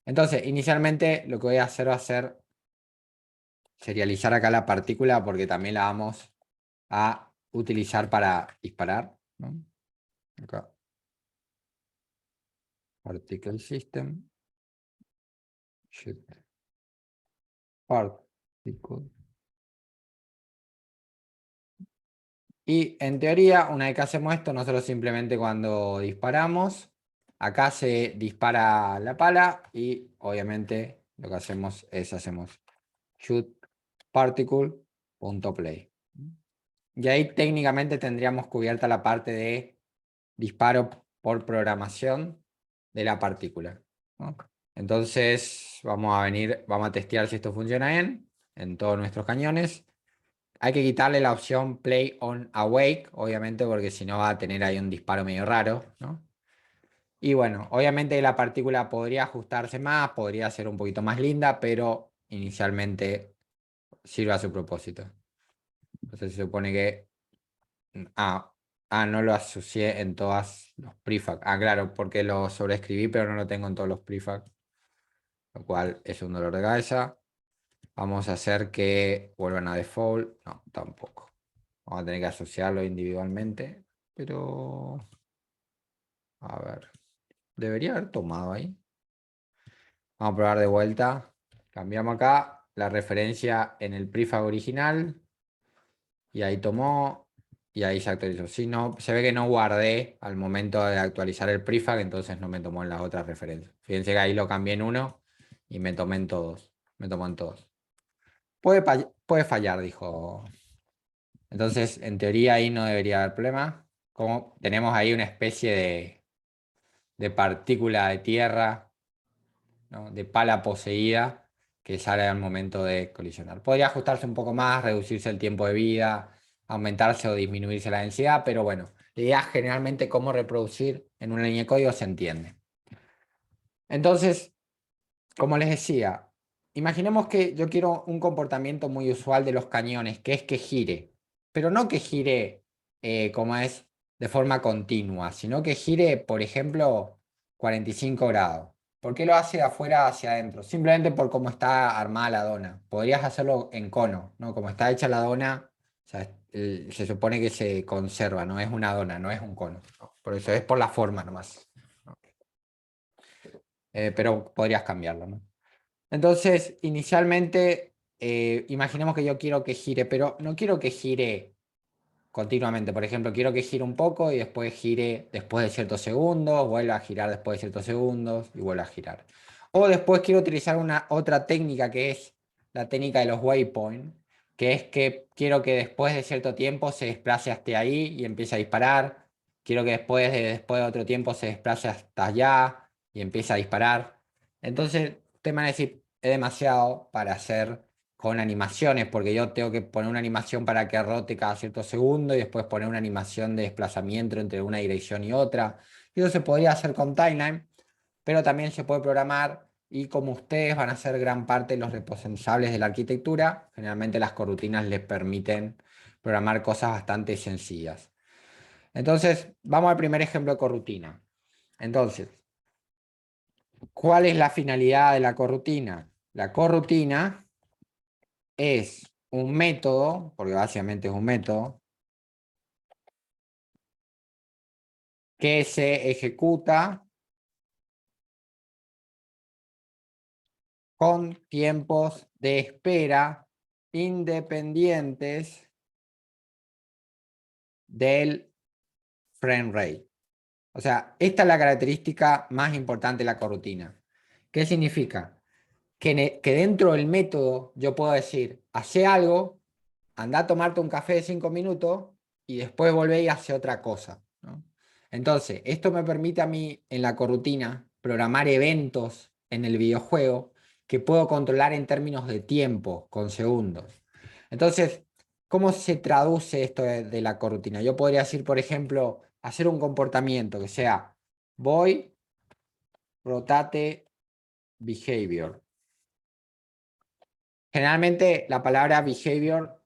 Entonces, inicialmente lo que voy a hacer va a ser serializar acá la partícula porque también la vamos a utilizar para disparar, ¿no? Acá, particle system, shoot, particle. Y en teoría, una vez que hacemos esto, nosotros simplemente cuando disparamos, acá se dispara la pala y obviamente lo que hacemos es shoot particle.play. Y ahí técnicamente tendríamos cubierta la parte de disparo por programación de la partícula, ¿no? Entonces vamos a testear si esto funciona bien en todos nuestros cañones. Hay que quitarle la opción Play on Awake, obviamente, porque si no va a tener ahí un disparo medio raro, ¿no? Y bueno, obviamente la partícula podría ajustarse más, podría ser un poquito más linda, pero inicialmente sirve a su propósito. Entonces se supone que Ah, no lo asocié en todas los prefab. Ah, claro, porque lo sobreescribí, pero no lo tengo en todos los prefab, lo cual es un dolor de cabeza. Vamos a hacer que vuelvan a default. No, tampoco. Vamos a tener que asociarlo individualmente, pero a ver, debería haber tomado ahí. Vamos a probar de vuelta. Cambiamos acá la referencia en el prefab original y ahí tomó. Y ahí se actualizó. Si no, se ve que no guardé al momento de actualizar el prefab, entonces no me tomó en las otras referencias. Fíjense que ahí lo cambié en uno y me tomé en todos. Me tomó en todos. Puede fallar, dijo. Entonces, en teoría ahí no debería haber problema. Como tenemos ahí una especie de partícula de tierra, ¿no? De pala poseída que sale al momento de colisionar. Podría ajustarse un poco más, reducirse el tiempo de vida, aumentarse o disminuirse la densidad, pero bueno, la idea generalmente cómo reproducir en una línea de código se entiende. Entonces, como les decía, imaginemos que yo quiero un comportamiento muy usual de los cañones, que es que gire, pero no que gire como es de forma continua, sino que gire, por ejemplo, 45 grados. ¿Por qué lo hace de afuera hacia adentro? Simplemente por cómo está armada la dona. Podrías hacerlo en cono, ¿no? Como está hecha la dona, o sea, se supone que se conserva, no es una dona, no es un cono, ¿no? Por eso es por la forma nomás. Pero podrías cambiarlo, ¿no? Entonces, inicialmente, imaginemos que yo quiero que gire, pero no quiero que gire continuamente. Por ejemplo, quiero que gire un poco y después gire después de ciertos segundos, vuelva a girar después de ciertos segundos y vuelva a girar. O después quiero utilizar una otra técnica que es la técnica de los waypoints, que es que quiero que después de cierto tiempo se desplace hasta ahí y empiece a disparar. Quiero que después de otro tiempo se desplace hasta allá y empiece a disparar. Entonces, usted me va a decir, es demasiado para hacer con animaciones, porque yo tengo que poner una animación para que rote cada cierto segundo y después poner una animación de desplazamiento entre una dirección y otra. Y eso se podría hacer con timeline, pero también se puede programar y como ustedes van a ser gran parte de los responsables de la arquitectura, generalmente las corrutinas les permiten programar cosas bastante sencillas. Entonces, vamos al primer ejemplo de corrutina. Entonces, ¿cuál es la finalidad de la corrutina? La corrutina es un método, porque básicamente es un método, que se ejecuta con tiempos de espera independientes del frame rate. O sea, esta es la característica más importante de la corrutina. ¿Qué significa? Que dentro del método yo puedo decir, hace algo, anda a tomarte un café de 5 minutos y después volvé y hace otra cosa, ¿no? Entonces, esto me permite a mí en la corrutina programar eventos en el videojuego que puedo controlar en términos de tiempo, con segundos. Entonces, ¿cómo se traduce esto de la corrutina? Yo podría decir, por ejemplo, hacer un comportamiento que sea voy, rotate, behavior. Generalmente la palabra behavior,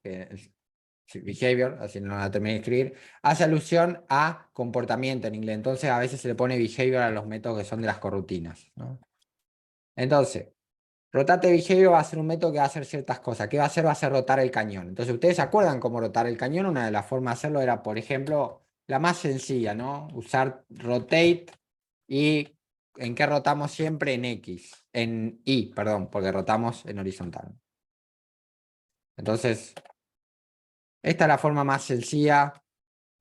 sí, behavior, así no la terminé de escribir, hace alusión a comportamiento en inglés. Entonces a veces se le pone behavior a los métodos que son de las corrutinas, ¿no? Entonces, rotate behavior va a ser un método que va a hacer ciertas cosas. ¿Qué va a hacer? Va a hacer rotar el cañón. Entonces, ¿ustedes se acuerdan cómo rotar el cañón? Una de las formas de hacerlo era, por ejemplo, la más sencilla, ¿no? Usar rotate y ¿en qué rotamos siempre? En X, en Y, perdón, porque rotamos en horizontal. Entonces, esta es la forma más sencilla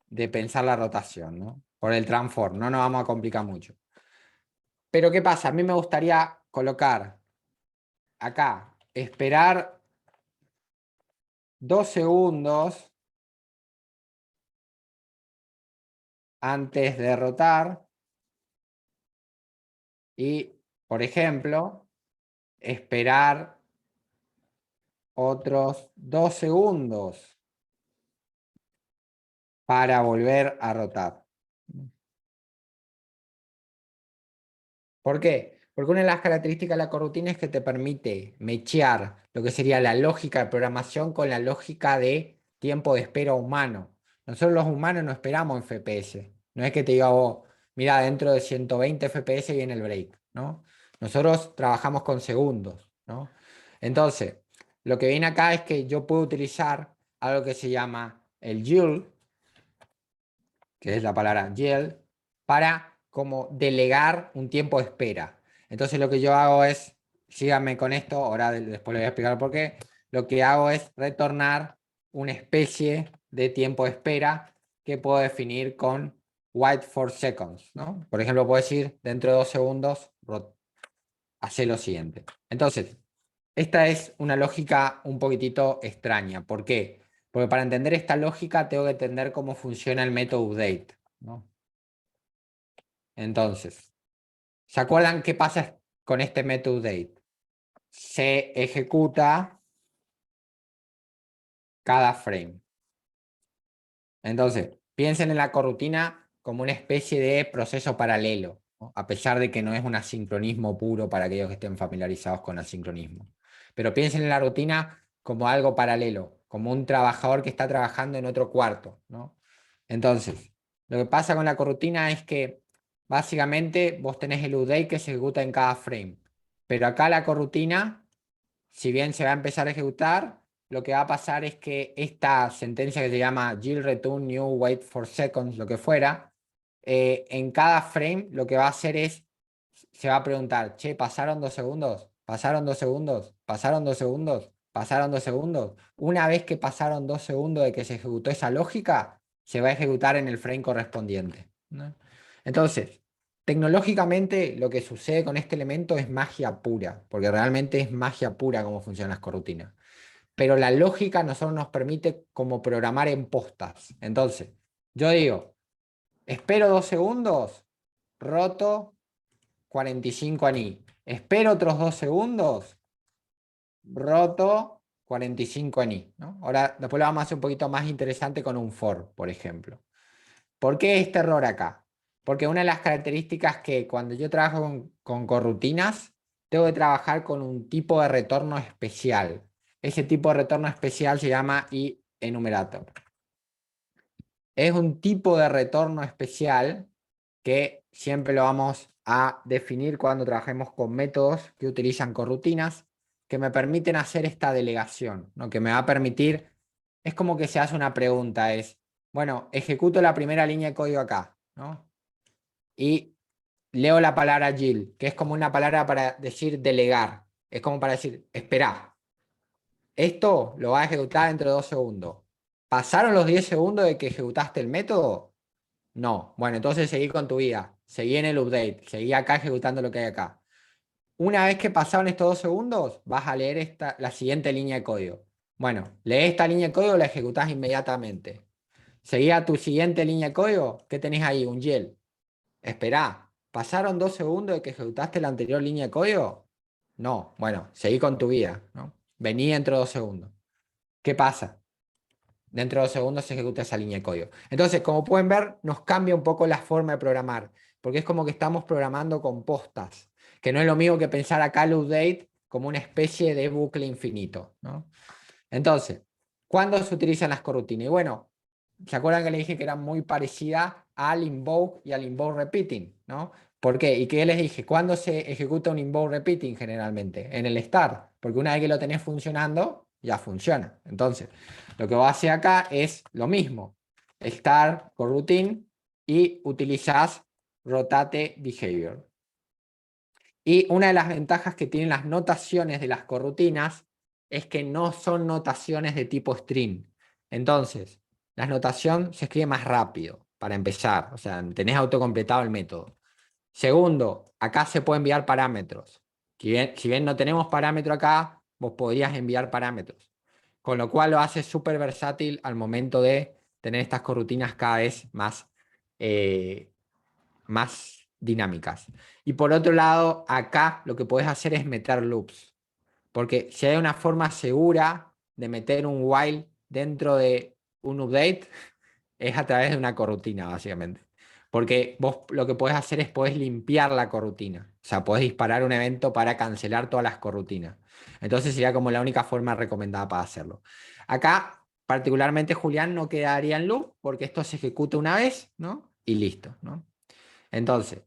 de pensar la rotación, ¿no? Por el transform, no nos vamos a complicar mucho. Pero ¿qué pasa? A mí me gustaría colocar acá, esperar 2 segundos antes de rotar y, por ejemplo, esperar otros 2 segundos para volver a rotar. ¿Por qué? Porque una de las características de la corrutina es que te permite mechear lo que sería la lógica de programación con la lógica de tiempo de espera humano. Nosotros los humanos no esperamos en FPS. No es que te diga vos, mira, dentro de 120 FPS viene el break, ¿no? Nosotros trabajamos con segundos, ¿no? Entonces, lo que viene acá es que yo puedo utilizar algo que se llama el yield, que es la palabra yield, para como delegar un tiempo de espera. Entonces lo que yo hago es, síganme con esto, ahora después les voy a explicar por qué, lo que hago es retornar una especie de tiempo de espera que puedo definir con wait for seconds, ¿no? Por ejemplo, puedo decir, dentro de 2 segundos, hace lo siguiente. Entonces, esta es una lógica un poquitito extraña. ¿Por qué? Porque para entender esta lógica tengo que entender cómo funciona el método update, ¿no? Entonces, ¿se acuerdan qué pasa con este método update? Se ejecuta cada frame. Entonces, piensen en la corrutina como una especie de proceso paralelo. ¿no? A pesar de que no es un asincronismo puro para aquellos que estén familiarizados con asincronismo. Pero piensen en la rutina como algo paralelo, como un trabajador que está trabajando en otro cuarto, ¿no? Entonces, lo que pasa con la corrutina es que básicamente vos tenés el update que se ejecuta en cada frame, pero acá la corrutina, si bien se va a empezar a ejecutar, lo que va a pasar es que esta sentencia que se llama yield return new wait for seconds, lo que fuera, en cada frame lo que va a hacer es, se va a preguntar, che, ¿pasaron 2 segundos? ¿Pasaron 2 segundos? ¿Pasaron 2 segundos? ¿Pasaron 2 segundos? Una vez que pasaron 2 segundos de que se ejecutó esa lógica, se va a ejecutar en el frame correspondiente, ¿no? Entonces, tecnológicamente lo que sucede con este elemento es magia pura, porque realmente es magia pura cómo funcionan las corrutinas. Pero la lógica a nosotros nos permite como programar en postas. Entonces, yo digo, espero 2 segundos, roto 45 aní. Espero otros 2 segundos, roto 45 aní, ¿no? Ahora, después lo vamos a hacer un poquito más interesante con un for, por ejemplo. ¿Por qué este error acá? Porque una de las características que cuando yo trabajo con corrutinas, tengo que trabajar con un tipo de retorno especial. Ese tipo de retorno especial se llama enumerator. Es un tipo de retorno especial que siempre lo vamos a definir cuando trabajemos con métodos que utilizan corrutinas, que me permiten hacer esta delegación, ¿no? Que me va a permitir, es como que se hace una pregunta, es, bueno, ejecuto la primera línea de código acá, ¿no? Y leo la palabra yield, que es como una palabra para decir delegar, es como para decir, espera, esto lo va a ejecutar dentro de 2 segundos. ¿Pasaron los 10 segundos de que ejecutaste el método? No. Bueno, entonces seguí con tu vida. Seguí en el update. Seguí acá ejecutando lo que hay acá. Una vez que pasaron estos 2 segundos, vas a leer la siguiente línea de código. Bueno, lee esta línea de código, la ejecutás inmediatamente. Seguí a tu siguiente línea de código. ¿Qué tenés ahí? Un YEL. Esperá. ¿Pasaron 2 segundos de que ejecutaste la anterior línea de código? No. Bueno, seguí con tu vida, ¿no? Vení dentro de 2 segundos. ¿Qué pasa? Dentro de 2 segundos se ejecuta esa línea de código. Entonces, como pueden ver, nos cambia un poco la forma de programar, porque es como que estamos programando con postas, que no es lo mismo que pensar acá el update como una especie de bucle infinito, ¿no? Entonces, ¿cuándo se utilizan las corrutinas? Y bueno, ¿se acuerdan que le dije que era muy parecida al invoke y al invoke repeating, ¿no? ¿Por qué? ¿Y qué les dije? ¿Cuándo se ejecuta un invoke repeating generalmente? En el start, porque una vez que lo tenés funcionando, ya funciona. Entonces, lo que voy a hacer acá es lo mismo. Start coroutine y utilizás rotate behavior. Y una de las ventajas que tienen las notaciones de las corrutinas es que no son notaciones de tipo string. Entonces, la notación se escribe más rápido, para empezar. O sea, tenés autocompletado el método. Segundo, acá se puede enviar parámetros. Si bien no tenemos parámetro acá, vos podrías enviar parámetros. Con lo cual lo hace súper versátil al momento de tener estas corrutinas cada vez más dinámicas. Y por otro lado, acá lo que puedes hacer es meter loops. Porque si hay una forma segura de meter un while dentro de un update, es a través de una corrutina, básicamente. Porque vos lo que podés hacer es podés limpiar la corrutina. O sea, podés disparar un evento para cancelar todas las corrutinas. Entonces sería como la única forma recomendada para hacerlo. Acá, particularmente Julián, no quedaría en loop porque esto se ejecuta una vez, ¿no? Y listo, ¿no? Entonces,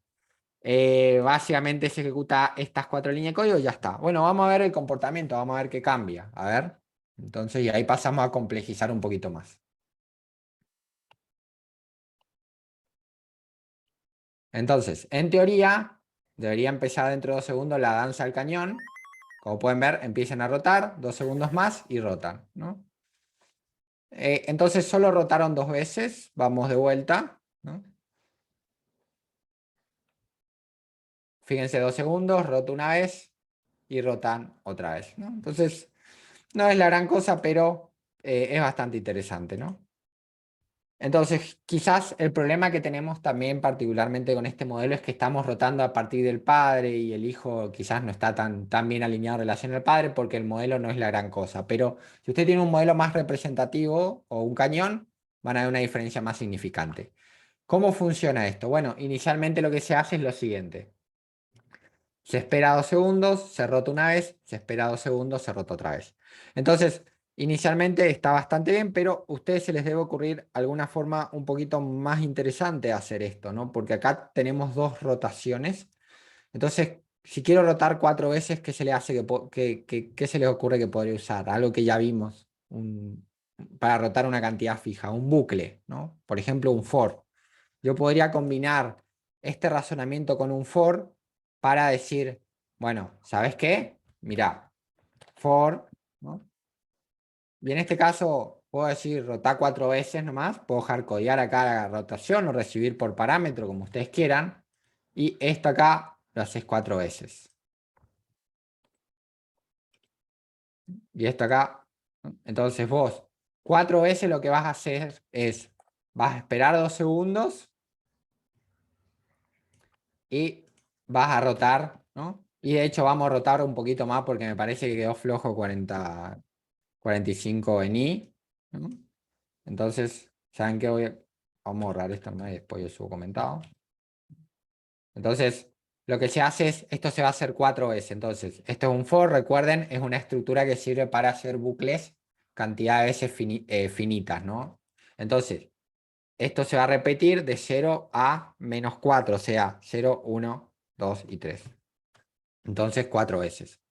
básicamente se ejecuta estas 4 líneas de código y ya está. Bueno, vamos a ver el comportamiento, vamos a ver qué cambia. A ver. Entonces, y ahí pasamos a complejizar un poquito más. Entonces, en teoría, debería empezar dentro de 2 segundos la danza del cañón. Como pueden ver, empiezan a rotar, 2 segundos más y rotan, ¿no? Entonces solo rotaron 2 veces, vamos de vuelta, ¿no? Fíjense, 2 segundos, roto una vez y rotan otra vez, ¿no? Entonces, no es la gran cosa, pero es bastante interesante, ¿no? Entonces, quizás el problema que tenemos también particularmente con este modelo es que estamos rotando a partir del padre y el hijo quizás no está tan bien alineado en relación al padre porque el modelo no es la gran cosa. Pero si usted tiene un modelo más representativo o un cañón, van a ver una diferencia más significante. ¿Cómo funciona esto? Bueno, inicialmente lo que se hace es lo siguiente. Se espera 2 segundos, se rota una vez, se espera 2 segundos, se rota otra vez. Entonces, inicialmente está bastante bien, pero a ustedes se les debe ocurrir alguna forma un poquito más interesante de hacer esto, ¿no? Porque acá tenemos dos rotaciones. Entonces, si quiero rotar 4 veces, ¿qué se le hace qué se les ocurre que podría usar? Algo que ya vimos para rotar una cantidad fija, un bucle, ¿no? Por ejemplo, un for. Yo podría combinar este razonamiento con un for para decir, bueno, ¿sabes qué? Mira, for, ¿no? Y en este caso puedo decir rotar 4 veces nomás, puedo hardcodear acá la rotación o recibir por parámetro, como ustedes quieran, y esto acá lo haces 4 veces. Y esto acá, ¿no? Entonces vos 4 veces lo que vas a hacer es, vas a esperar 2 segundos y vas a rotar, ¿no? Y de hecho vamos a rotar un poquito más porque me parece que quedó flojo 45 en I, ¿no? Entonces, ¿saben qué? Vamos a borrar esto más y después yo subo comentado. Entonces, lo que se hace es, esto se va a hacer 4 veces. Entonces, esto es un for, recuerden, es una estructura que sirve para hacer bucles cantidad de veces finitas, ¿no? Entonces, esto se va a repetir de 0 a -4, o sea, 0, 1, 2 y 3. Entonces, 4 veces.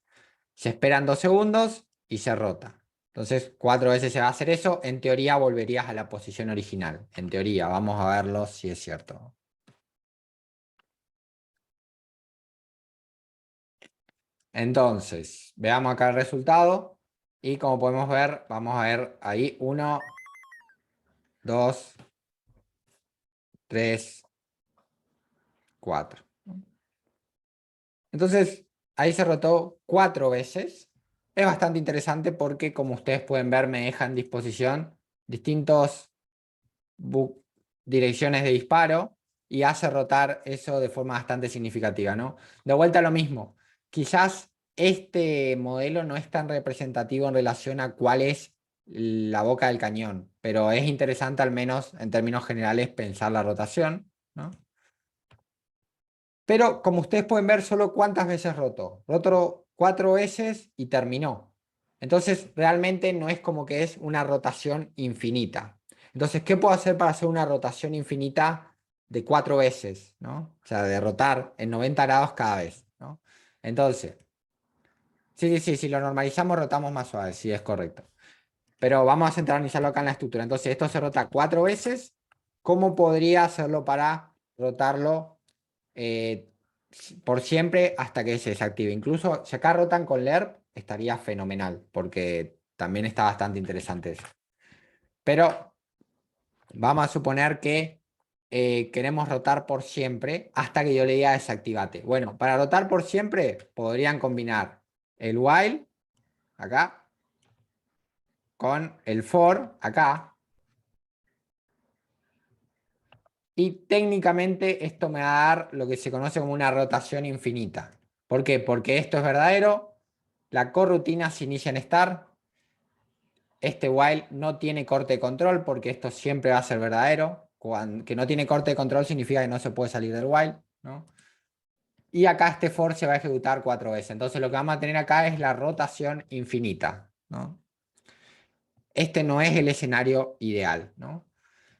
Se esperan 2 segundos y se rota. Entonces, 4 veces se va a hacer eso. En teoría, volverías a la posición original. En teoría, vamos a verlo si es cierto. Entonces, veamos acá el resultado. Y como podemos ver, vamos a ver ahí 1, 2, 3, 4. Entonces, ahí se rotó 4 veces. Es bastante interesante porque, como ustedes pueden ver, me deja en disposición distintos direcciones de disparo y hace rotar eso de forma bastante significativa, ¿no? De vuelta a lo mismo. Quizás este modelo no es tan representativo en relación a cuál es la boca del cañón, pero es interesante al menos en términos generales pensar la rotación, ¿no? Pero como ustedes pueden ver, solo cuántas veces rotó. Rotó 4 veces y terminó. Entonces, realmente no es como que es una rotación infinita. Entonces, ¿qué puedo hacer para hacer una rotación infinita de 4 veces, ¿no? O sea, de rotar en 90 grados cada vez, ¿no? Entonces, sí, si lo normalizamos, rotamos más suave, sí, es correcto. Pero vamos a centralizarlo acá en la estructura. Entonces, esto se rota 4 veces. ¿Cómo podría hacerlo para rotarlo eh, por siempre hasta que se desactive? Incluso si acá rotan con LERP, estaría fenomenal, porque también está bastante interesante eso. Pero vamos a suponer que queremos rotar por siempre hasta que yo le diga desactivate. Bueno, para rotar por siempre podrían combinar el while acá con el for acá. Y técnicamente esto me va a dar lo que se conoce como una rotación infinita. ¿Por qué? Porque esto es verdadero, la corrutina se inicia en start, este while no tiene corte de control porque esto siempre va a ser verdadero. Que no tiene corte de control significa que no se puede salir del while, ¿no? Y acá este for se va a ejecutar 4 veces. Entonces lo que vamos a tener acá es la rotación infinita, ¿no? Este no es el escenario ideal, ¿no?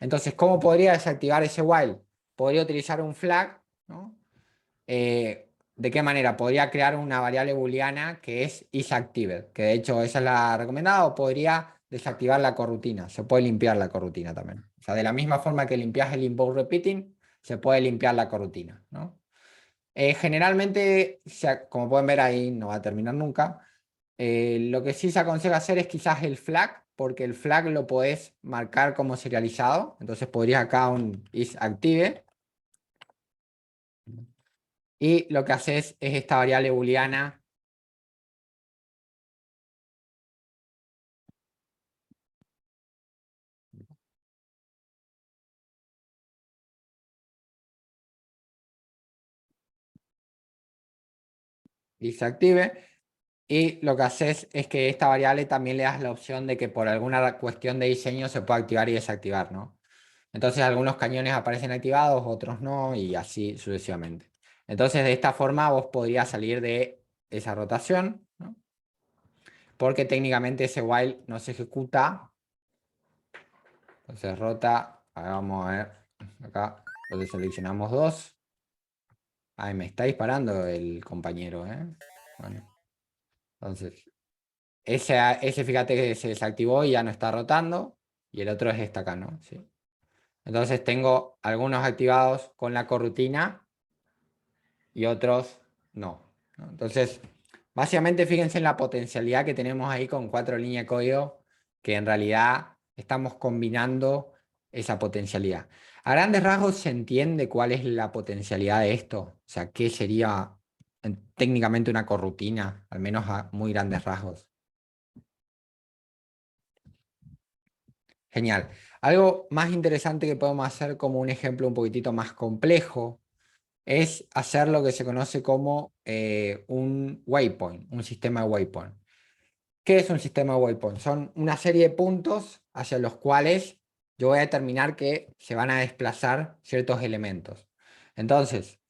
Entonces, ¿cómo podría desactivar ese while? Podría utilizar un flag, ¿no? ¿De qué manera? Podría crear una variable booleana que es isActived, que de hecho esa es la recomendada, o podría desactivar la corrutina. Se puede limpiar la corrutina también. O sea, de la misma forma que limpias el invoke repeating, se puede limpiar la corrutina, ¿no? Generalmente, como pueden ver ahí, no va a terminar nunca. Lo que sí se aconseja hacer es quizás el flag, porque el flag lo podés marcar como serializado. Entonces podrías acá un isActive. Y lo que haces es esta variable booleana isActive. Y lo que haces es que esta variable también le das la opción de que por alguna cuestión de diseño se pueda activar y desactivar, ¿no? Entonces algunos cañones aparecen activados, otros no, y así sucesivamente. Entonces de esta forma vos podrías salir de esa rotación, ¿no? Porque técnicamente ese while no se ejecuta. Entonces rota, ahora vamos a ver, acá, entonces seleccionamos 2. Ay, me está disparando el compañero, ¿eh? Bueno, entonces, ese fíjate que se desactivó y ya no está rotando, y el otro es esta acá, ¿no? Sí. Entonces tengo algunos activados con la corrutina y otros no, ¿no? Entonces, básicamente fíjense en la potencialidad que tenemos ahí con 4 líneas de código, que en realidad estamos combinando esa potencialidad. A grandes rasgos se entiende cuál es la potencialidad de esto, o sea, qué sería técnicamente una corrutina, al menos a muy grandes rasgos. Genial. Algo más interesante que podemos hacer como un ejemplo un poquitito más complejo es hacer lo que se conoce como un waypoint, un sistema de waypoint. ¿Qué es un sistema de waypoint? Son una serie de puntos hacia los cuales yo voy a determinar que se van a desplazar ciertos elementos. Entonces,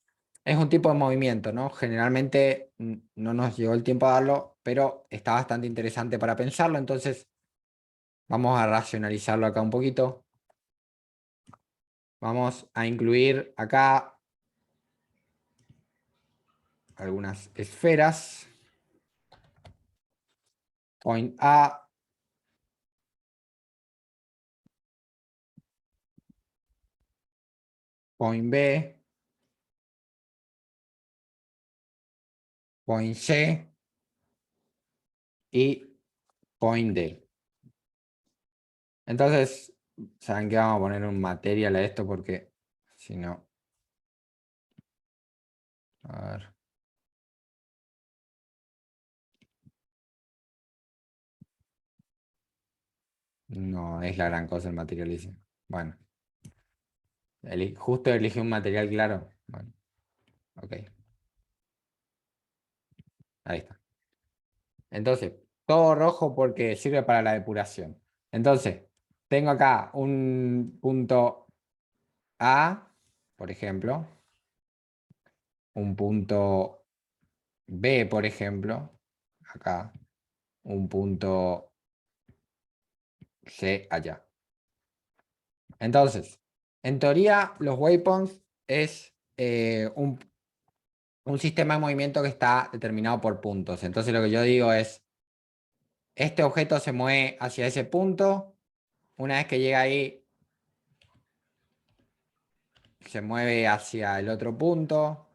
es un tipo de movimiento, ¿no? Generalmente no nos llegó el tiempo a darlo, pero está bastante interesante para pensarlo. Entonces, vamos a racionalizarlo acá un poquito. Vamos a incluir acá algunas esferas. Point A, point B, point C y point D. Entonces, ¿saben qué? Vamos a poner un material a esto porque si no... A ver. No es la gran cosa el materialismo. Bueno, justo elegí un material claro. Bueno, ok, ahí está. Entonces, todo rojo porque sirve para la depuración. Entonces, tengo acá un punto A, por ejemplo, un punto B, por ejemplo, acá, un punto C allá. Entonces, en teoría, los waypoints es un sistema de movimiento que está determinado por puntos. Entonces, lo que yo digo es, este objeto se mueve hacia ese punto. Una vez que llega ahí, se mueve hacia el otro punto.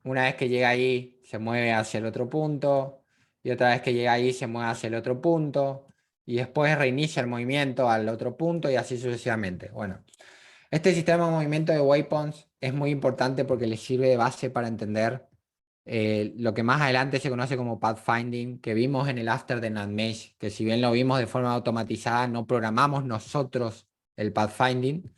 Una vez que llega ahí, se mueve hacia el otro punto. Y otra vez que llega ahí, se mueve hacia el otro punto. Y después reinicia el movimiento al otro punto y así sucesivamente. Bueno, este sistema de movimiento de waypoints es muy importante porque le sirve de base para entender lo que más adelante se conoce como pathfinding, que vimos en el After de NantMesh, que si bien lo vimos de forma automatizada, no programamos nosotros el pathfinding.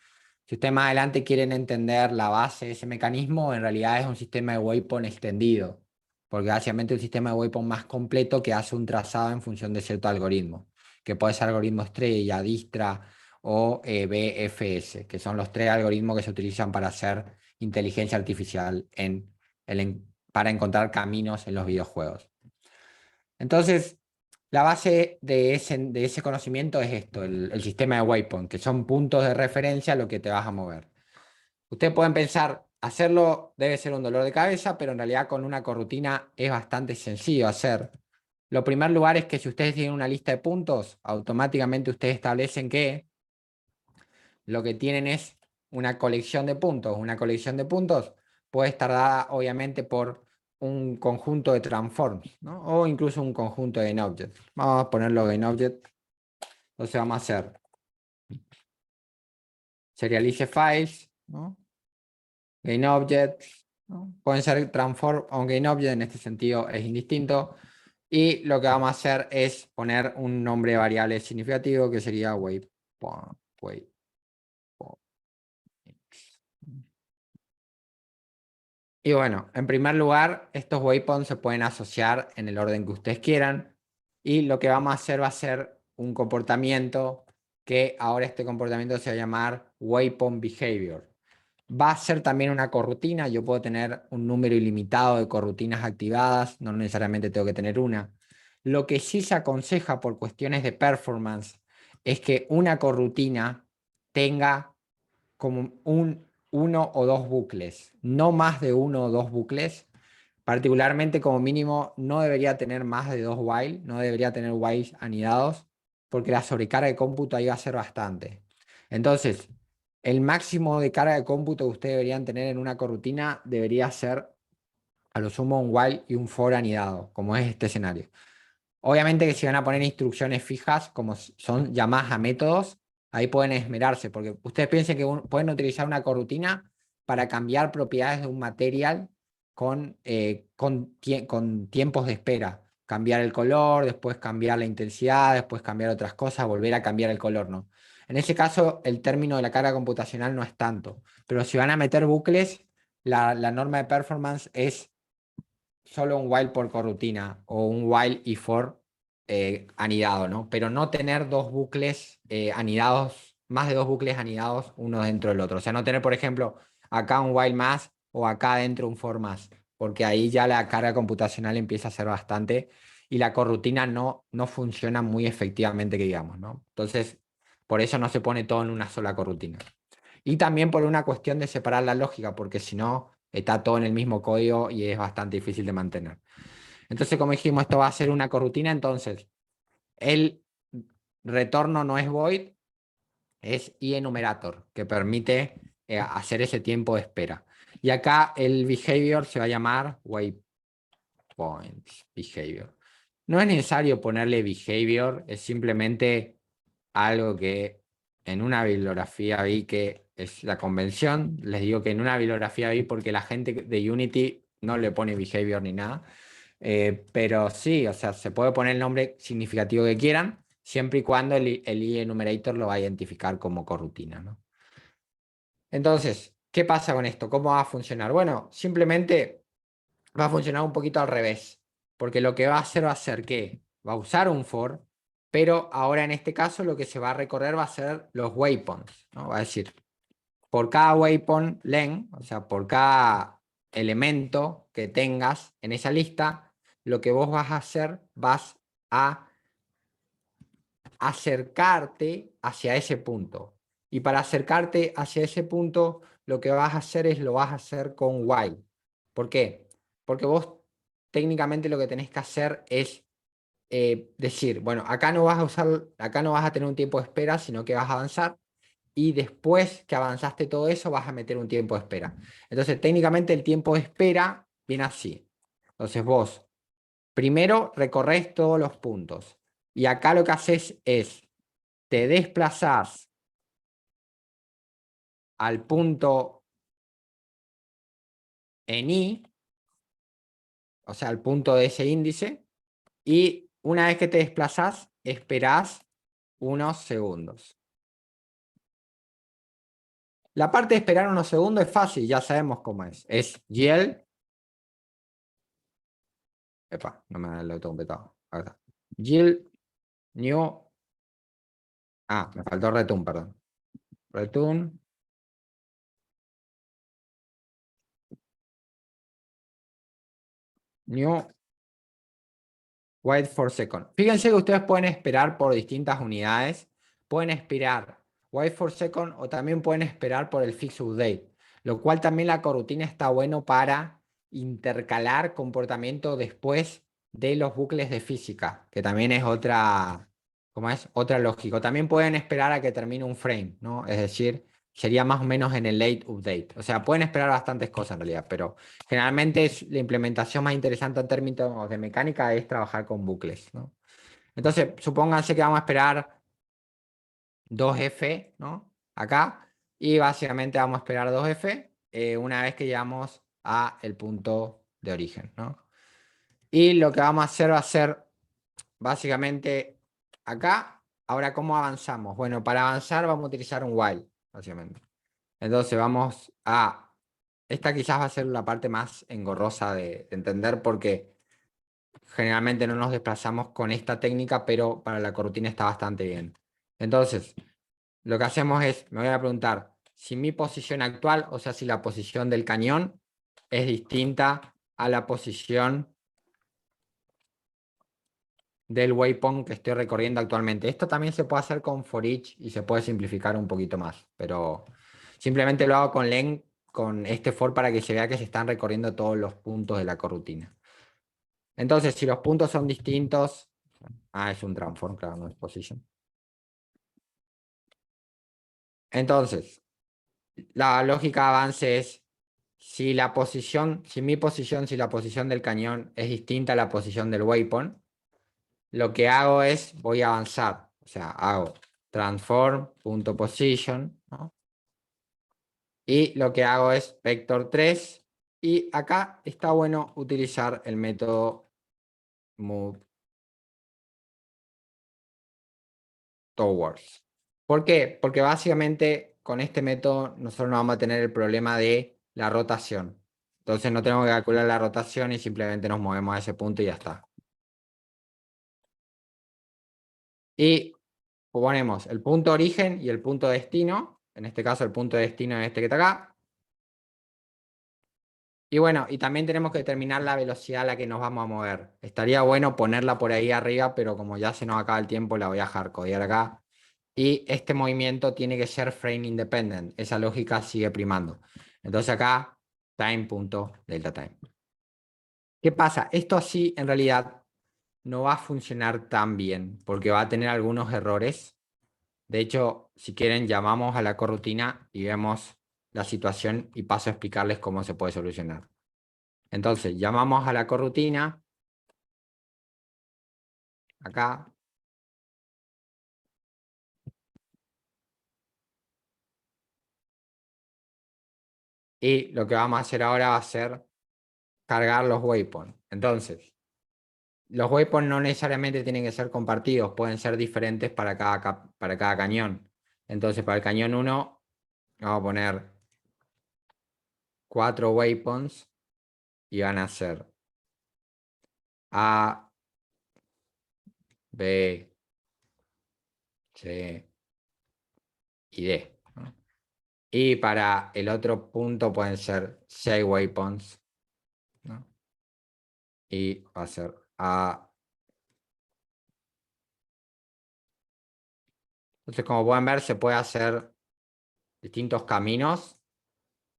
Si ustedes más adelante quieren entender la base de ese mecanismo, en realidad es un sistema de waypoint extendido, porque básicamente es un sistema de waypoint más completo que hace un trazado en función de cierto algoritmo, que puede ser algoritmo estrella, Dijkstra o BFS, que son los 3 algoritmos que se utilizan para hacer inteligencia artificial para encontrar caminos en los videojuegos. Entonces, la base de ese conocimiento es esto, el sistema de waypoint, que son puntos de referencia a lo que te vas a mover. Ustedes pueden pensar, hacerlo debe ser un dolor de cabeza, pero en realidad con una corrutina es bastante sencillo hacer. Lo primer lugar es que si ustedes tienen una lista de puntos, automáticamente ustedes establecen que lo que tienen es una colección de puntos. Una colección de puntos puede estar dada obviamente por un conjunto de transforms, ¿no? O incluso un conjunto de GainObject. Vamos a ponerlo GainObject. Entonces vamos a hacer serialize files, ¿no? GainObject, ¿no? Pueden ser transform o GainObject, en este sentido es indistinto. Y lo que vamos a hacer es poner un nombre de variable significativo que sería waypoint. Y bueno, en primer lugar, estos waypoints se pueden asociar en el orden que ustedes quieran. Y lo que vamos a hacer va a ser un comportamiento que ahora este comportamiento se va a llamar waypoint behavior. Va a ser también una corrutina, yo puedo tener un número ilimitado de corrutinas activadas, no necesariamente tengo que tener una. Lo que sí se aconseja por cuestiones de performance es que una corrutina tenga como uno o dos bucles, no más de uno o dos bucles. Particularmente como mínimo no debería tener más de dos while, no debería tener whiles anidados, porque la sobrecarga de cómputo ahí va a ser bastante. Entonces, el máximo de carga de cómputo que ustedes deberían tener en una corrutina debería ser a lo sumo un while y un for anidado, como es este escenario. Obviamente que si van a poner instrucciones fijas, como son llamadas a métodos, ahí pueden esmerarse, porque ustedes piensen que pueden utilizar una corrutina para cambiar propiedades de un material con tiempos de espera. Cambiar el color, después cambiar la intensidad, después cambiar otras cosas, volver a cambiar el color, ¿no? En ese caso, el término de la carga computacional no es tanto, pero si van a meter bucles, la norma de performance es solo un while por corrutina o un while y for anidado, ¿no? Pero no tener dos bucles anidados, más de dos bucles anidados uno dentro del otro. O sea, no tener, por ejemplo, acá un while más o acá dentro un for más, porque ahí ya la carga computacional empieza a ser bastante y la corrutina no funciona muy efectivamente, que digamos, ¿no? Entonces, por eso no se pone todo en una sola corrutina. Y también por una cuestión de separar la lógica, porque si no, está todo en el mismo código y es bastante difícil de mantener. Entonces, como dijimos, esto va a ser una corrutina, entonces el retorno no es void, es enumerator, que permite hacer ese tiempo de espera. Y acá el behavior se va a llamar waypoint behavior. No es necesario ponerle behavior, es simplemente algo que en una bibliografía vi que es la convención. Les digo que en una bibliografía vi porque la gente de Unity no le pone behavior ni nada. Pero sí, o sea, se puede poner el nombre significativo que quieran, siempre y cuando el enumerator lo va a identificar como corrutina, ¿no? Entonces, ¿qué pasa con esto? ¿Cómo va a funcionar? Bueno, simplemente va a funcionar un poquito al revés, porque lo que va a hacer que va a usar un for, pero ahora en este caso lo que se va a recorrer va a ser los waypoints, ¿no? Va a decir, por cada waypoint len, o sea, por cada elemento que tengas en esa lista, lo que vos vas a hacer, vas a acercarte hacia ese punto. Y para acercarte hacia ese punto, lo que vas a hacer es lo vas a hacer con while. ¿Por qué? Porque vos técnicamente lo que tenés que hacer es decir, bueno, acá no vas a tener un tiempo de espera, sino que vas a avanzar y después que avanzaste todo eso vas a meter un tiempo de espera. Entonces, técnicamente el tiempo de espera viene así. Entonces vos primero recorres todos los puntos y acá lo que haces es te desplazás al punto en I, o sea, al punto de ese índice, y una vez que te desplazás, esperás unos segundos. La parte de esperar unos segundos es fácil, ya sabemos cómo es. Es YEL. Epa, no me lo he completado. Acá está. YEL new. Ah, me faltó return, perdón. Return new wait for second. Fíjense que ustedes pueden esperar por distintas unidades. Pueden esperar wait for second o también pueden esperar por el fix update. Lo cual también la coroutine está bueno para intercalar comportamiento después de los bucles de física, que también es otra, ¿cómo es? Otra lógica. También pueden esperar a que termine un frame, ¿no? Es decir, sería más o menos en el late update. O sea, pueden esperar bastantes cosas en realidad, pero generalmente la implementación más interesante en términos de mecánica es trabajar con bucles, ¿no? Entonces, supónganse que vamos a esperar 2F, ¿no? Acá, y básicamente vamos a esperar 2F una vez que llegamos a el punto de origen, ¿no? Y lo que vamos a hacer va a ser básicamente acá. Ahora, ¿cómo avanzamos? Bueno, para avanzar vamos a utilizar un while, básicamente. Entonces vamos a... Esta quizás va a ser la parte más engorrosa de entender porque generalmente no nos desplazamos con esta técnica, pero para la corrutina está bastante bien. Entonces, lo que hacemos es, me voy a preguntar si mi posición actual, o sea, si la posición del cañón es distinta a la posición del waypoint que estoy recorriendo actualmente. Esto también se puede hacer con for each y se puede simplificar un poquito más, pero simplemente lo hago con len, con este for para que se vea que se están recorriendo todos los puntos de la corrutina. Entonces, si los puntos son distintos, es un transform, claro, no es position. Entonces, la lógica de avance es si la posición, si la posición del cañón es distinta a la posición del waypoint, lo que hago es, voy a avanzar, o sea, hago transform.position, ¿no? Y lo que hago es vector 3, y acá está bueno utilizar el método move towards. ¿Por qué? Porque básicamente con este método nosotros no vamos a tener el problema de la rotación. Entonces no tenemos que calcular la rotación y simplemente nos movemos a ese punto y ya está. Y ponemos el punto origen y el punto destino. En este caso el punto de destino es este que está acá. Y bueno, y también tenemos que determinar la velocidad a la que nos vamos a mover. Estaría bueno ponerla por ahí arriba, pero como ya se nos acaba el tiempo, la voy a hardcodear acá. Y este movimiento tiene que ser frame independent. Esa lógica sigue primando. Entonces acá, time.deltaTime. ¿Qué pasa? Esto así en realidad no va a funcionar tan bien porque va a tener algunos errores. De hecho, si quieren, llamamos a la corrutina y vemos la situación y paso a explicarles cómo se puede solucionar. Entonces, llamamos a la corrutina, acá, y lo que vamos a hacer ahora va a ser cargar los waypoints. Entonces, los waypoints no necesariamente tienen que ser compartidos, pueden ser diferentes para cada cañón. Entonces, para el cañón 1, vamos a poner 4 waypoints y van a ser A, B, C y D, ¿no? Y para el otro punto pueden ser 6 waypoints, ¿no? Y va a ser A. Entonces, como pueden ver, se puede hacer distintos caminos.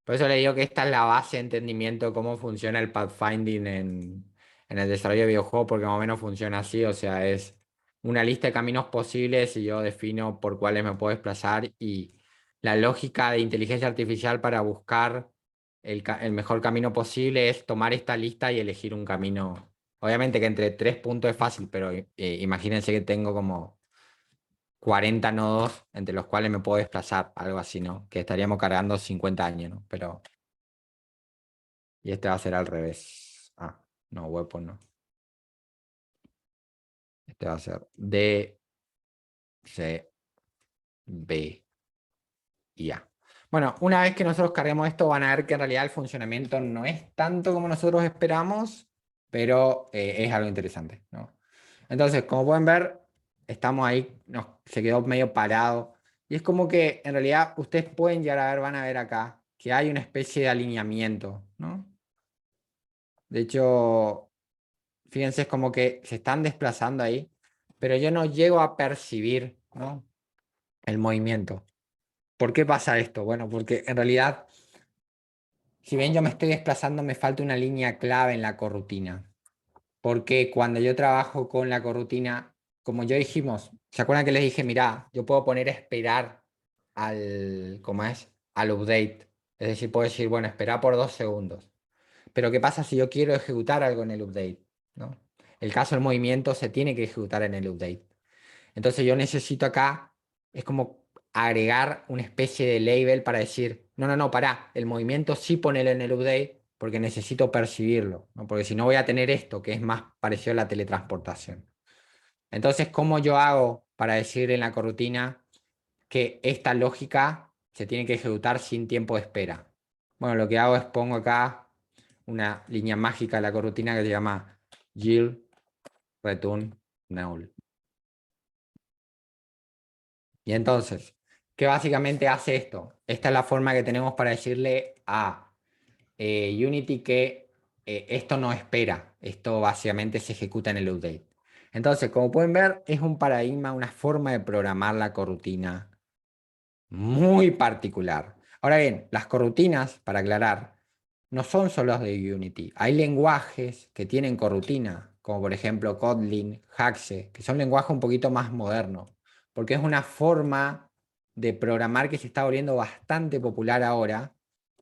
Por eso le digo que esta es la base de entendimiento de cómo funciona el pathfinding en el desarrollo de videojuegos, porque más o menos funciona así, o sea, es una lista de caminos posibles y yo defino por cuáles me puedo desplazar, y la lógica de inteligencia artificial para buscar el mejor camino posible es tomar esta lista y elegir un camino. Obviamente que entre 3 puntos es fácil, pero imagínense que tengo como 40 nodos entre los cuales me puedo desplazar, algo así, ¿no? Que estaríamos cargando 50 años, ¿no? Pero, y este va a ser al revés. No, weapon no. Este va a ser D, C, B y A. Bueno, una vez que nosotros carguemos esto, van a ver que en realidad el funcionamiento no es tanto como nosotros esperamos, pero es algo interesante, ¿no? Entonces, como pueden ver, estamos ahí, se quedó medio parado. Y es como que en realidad ustedes pueden llegar a ver, van a ver acá, que hay una especie de alineamiento, ¿no? De hecho, fíjense, es como que se están desplazando ahí, pero yo no llego a percibir, ¿no?, el movimiento. ¿Por qué pasa esto? Bueno, porque en realidad, si bien yo me estoy desplazando, me falta una línea clave en la corrutina. Porque cuando yo trabajo con la corrutina, como ya dijimos, ¿se acuerdan que les dije, mira, yo puedo poner a esperar ¿cómo es? Al update? Es decir, puedo decir, bueno, espera por 2 segundos. Pero ¿qué pasa si yo quiero ejecutar algo en el update? ¿No? El caso del movimiento se tiene que ejecutar en el update. Entonces yo necesito acá, es como agregar una especie de label para decir, no, no, no, pará, el movimiento sí ponelo en el update porque necesito percibirlo, ¿no? Porque si no voy a tener esto, que es más parecido a la teletransportación. Entonces, ¿cómo yo hago para decir en la corrutina que esta lógica se tiene que ejecutar sin tiempo de espera? Bueno, lo que hago es pongo acá una línea mágica de la corrutina que se llama yield return null. Y entonces, que básicamente hace esto. Esta es la forma que tenemos para decirle a Unity que esto no espera, esto básicamente se ejecuta en el update. Entonces, como pueden ver, es un paradigma, una forma de programar la corrutina muy particular. Ahora bien, las corrutinas, para aclarar, no son solo de Unity. Hay lenguajes que tienen corrutina, como por ejemplo Kotlin, Haxe, que son lenguajes un poquito más modernos, porque es una forma de programar que se está volviendo bastante popular ahora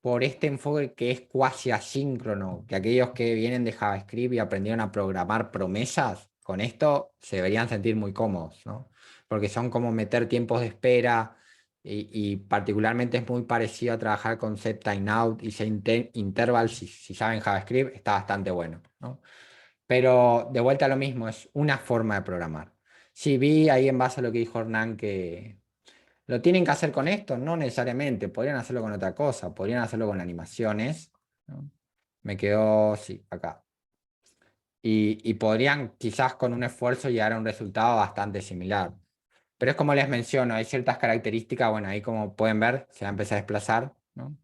por este enfoque que es cuasi asíncrono, que aquellos que vienen de JavaScript y aprendieron a programar promesas, con esto se deberían sentir muy cómodos, ¿no? Porque son como meter tiempos de espera y particularmente es muy parecido a trabajar con set timeout y set interval, si saben JavaScript, está bastante bueno, ¿no? Pero de vuelta a lo mismo, es una forma de programar. Sí, vi ahí en base a lo que dijo Hernán que lo tienen que hacer con esto, no necesariamente, podrían hacerlo con otra cosa, podrían hacerlo con animaciones, ¿no? Me quedó, sí, acá. Y podrían quizás con un esfuerzo llegar a un resultado bastante similar. Pero es como les menciono, hay ciertas características, bueno, ahí como pueden ver, se va a empezar a desplazar, ¿no?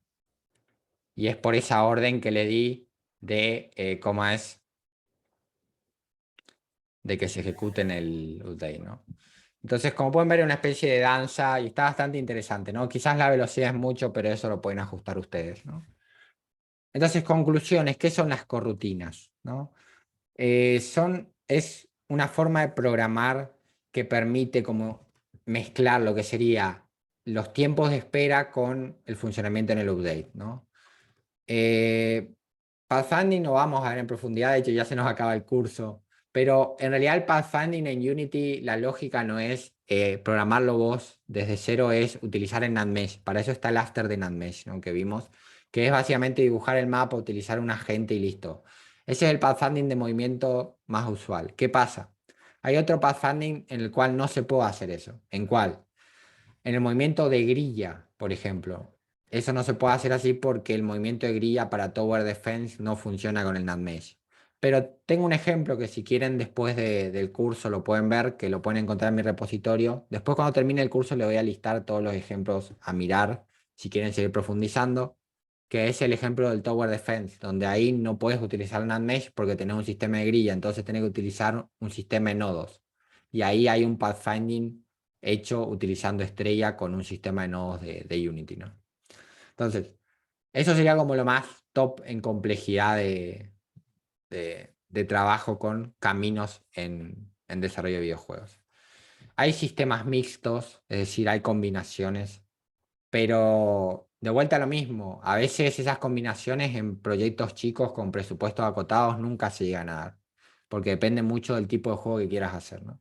Y es por esa orden que le di de cómo es de que se ejecute en el update, ¿no? Entonces, como pueden ver, es una especie de danza y está bastante interesante, ¿no? Quizás la velocidad es mucho, pero eso lo pueden ajustar ustedes, ¿no? Entonces, conclusiones, ¿qué son las corrutinas, ¿no? Es una forma de programar que permite como mezclar lo que sería los tiempos de espera con el funcionamiento en el update, ¿no? Eh, Pathfinding no vamos a ver en profundidad, de hecho ya se nos acaba el curso, pero en realidad el pathfinding en Unity, la lógica no es programarlo vos desde cero, es utilizar el NandMesh. Para eso está el after de NandMesh, ¿no? Que vimos, que es básicamente dibujar el mapa, utilizar un agente y listo. Ese es el pathfinding de movimiento más usual. ¿Qué pasa? Hay otro pathfinding en el cual no se puede hacer eso. ¿En cuál? En el movimiento de grilla, por ejemplo. Eso no se puede hacer así porque el movimiento de grilla para Tower Defense no funciona con el NandMesh. Pero tengo un ejemplo que si quieren después del curso lo pueden ver, que lo pueden encontrar en mi repositorio. Después cuando termine el curso le voy a listar todos los ejemplos a mirar si quieren seguir profundizando, que es el ejemplo del Tower Defense, donde ahí no puedes utilizar el NandMesh porque tenés un sistema de grilla, entonces tenés que utilizar un sistema de nodos. Y ahí hay un pathfinding hecho utilizando Estrella con un sistema de nodos de Unity, ¿no? Entonces, eso sería como lo más top en complejidad de trabajo con caminos en desarrollo de videojuegos. Hay sistemas mixtos, es decir, hay combinaciones, pero de vuelta a lo mismo, a veces esas combinaciones en proyectos chicos con presupuestos acotados nunca se llegan a dar, porque depende mucho del tipo de juego que quieras hacer, ¿no?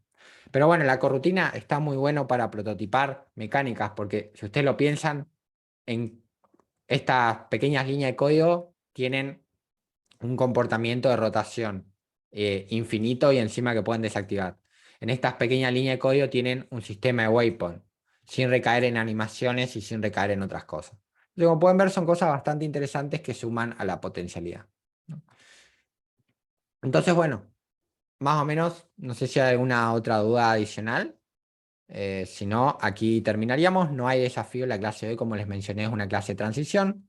Pero bueno, la corrutina está muy bueno para prototipar mecánicas, porque si ustedes lo piensan, en estas pequeñas líneas de código tienen un comportamiento de rotación infinito y encima que pueden desactivar. En estas pequeñas líneas de código tienen un sistema de waypoint, sin recaer en animaciones y sin recaer en otras cosas. Entonces, como pueden ver, son cosas bastante interesantes que suman a la potencialidad, ¿no? Entonces, bueno, más o menos, no sé si hay alguna otra duda adicional. Si no, aquí terminaríamos. No hay desafío. La clase de hoy, como les mencioné, es una clase de transición.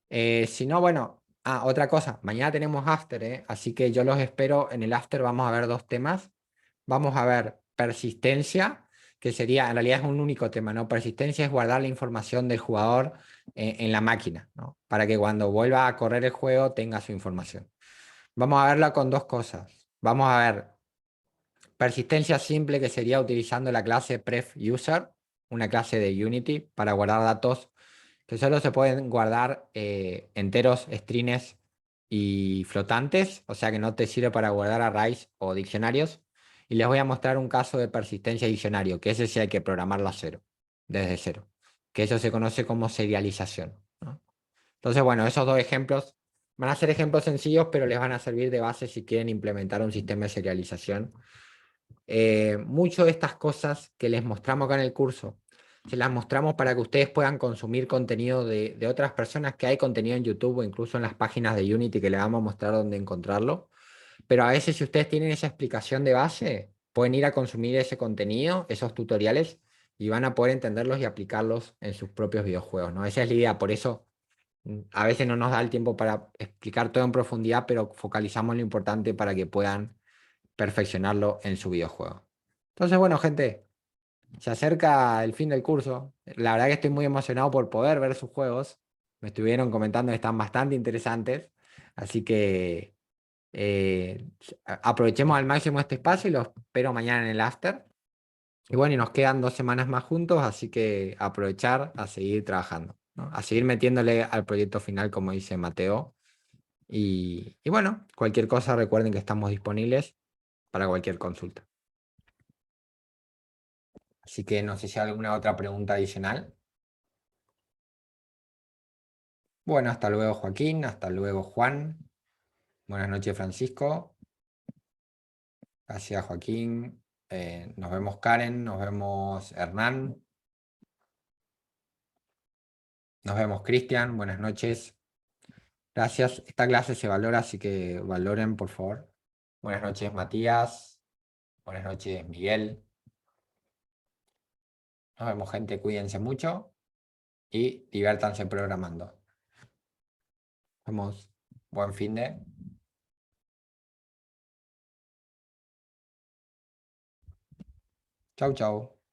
Si no, bueno, otra cosa. Mañana tenemos after, ¿eh? Así que yo los espero. En el after vamos a ver dos temas. Vamos a ver persistencia, que sería, en realidad es un único tema, ¿no? Persistencia es guardar la información del jugador en la máquina, ¿no? Para que cuando vuelva a correr el juego tenga su información. Vamos a verla con dos cosas. Vamos a ver persistencia simple, que sería utilizando la clase pref_user, una clase de Unity para guardar datos que solo se pueden guardar enteros, strings y flotantes, o sea que no te sirve para guardar arrays o diccionarios. Y les voy a mostrar un caso de persistencia diccionario, que ese sí hay que programarlo a cero, desde cero, que eso se conoce como serialización, ¿no? Entonces, bueno, esos dos ejemplos van a ser ejemplos sencillos, pero les van a servir de base si quieren implementar un sistema de serialización. Muchas de estas cosas que les mostramos acá en el curso, se las mostramos para que ustedes puedan consumir contenido de otras personas, que hay contenido en YouTube o incluso en las páginas de Unity que les vamos a mostrar dónde encontrarlo. Pero a veces si ustedes tienen esa explicación de base, pueden ir a consumir ese contenido, esos tutoriales, y van a poder entenderlos y aplicarlos en sus propios videojuegos, ¿no? Esa es la idea, por eso a veces no nos da el tiempo para explicar todo en profundidad, pero focalizamos lo importante para que puedan perfeccionarlo en su videojuego. Entonces, bueno, gente, se acerca el fin del curso. La verdad que estoy muy emocionado por poder ver sus juegos. Me estuvieron comentando que están bastante interesantes, así que aprovechemos al máximo este espacio y los espero mañana en el after. Y bueno, y nos quedan 2 semanas más juntos, así que aprovechar a seguir trabajando, ¿no? A seguir metiéndole al proyecto final, como dice Mateo. Y bueno, cualquier cosa recuerden que estamos disponibles para cualquier consulta. Así que no sé si hay alguna otra pregunta adicional. Bueno, hasta luego Joaquín, hasta luego Juan. Buenas noches Francisco. Gracias Joaquín. Nos vemos Karen, nos vemos Hernán, nos vemos Cristian. Buenas noches. Gracias. Esta clase se valora, así que valoren por favor. Buenas noches Matías. Buenas noches Miguel. Nos vemos gente, cuídense mucho y diviértanse programando. Nos vemos. Buen fin de. Chau, chau.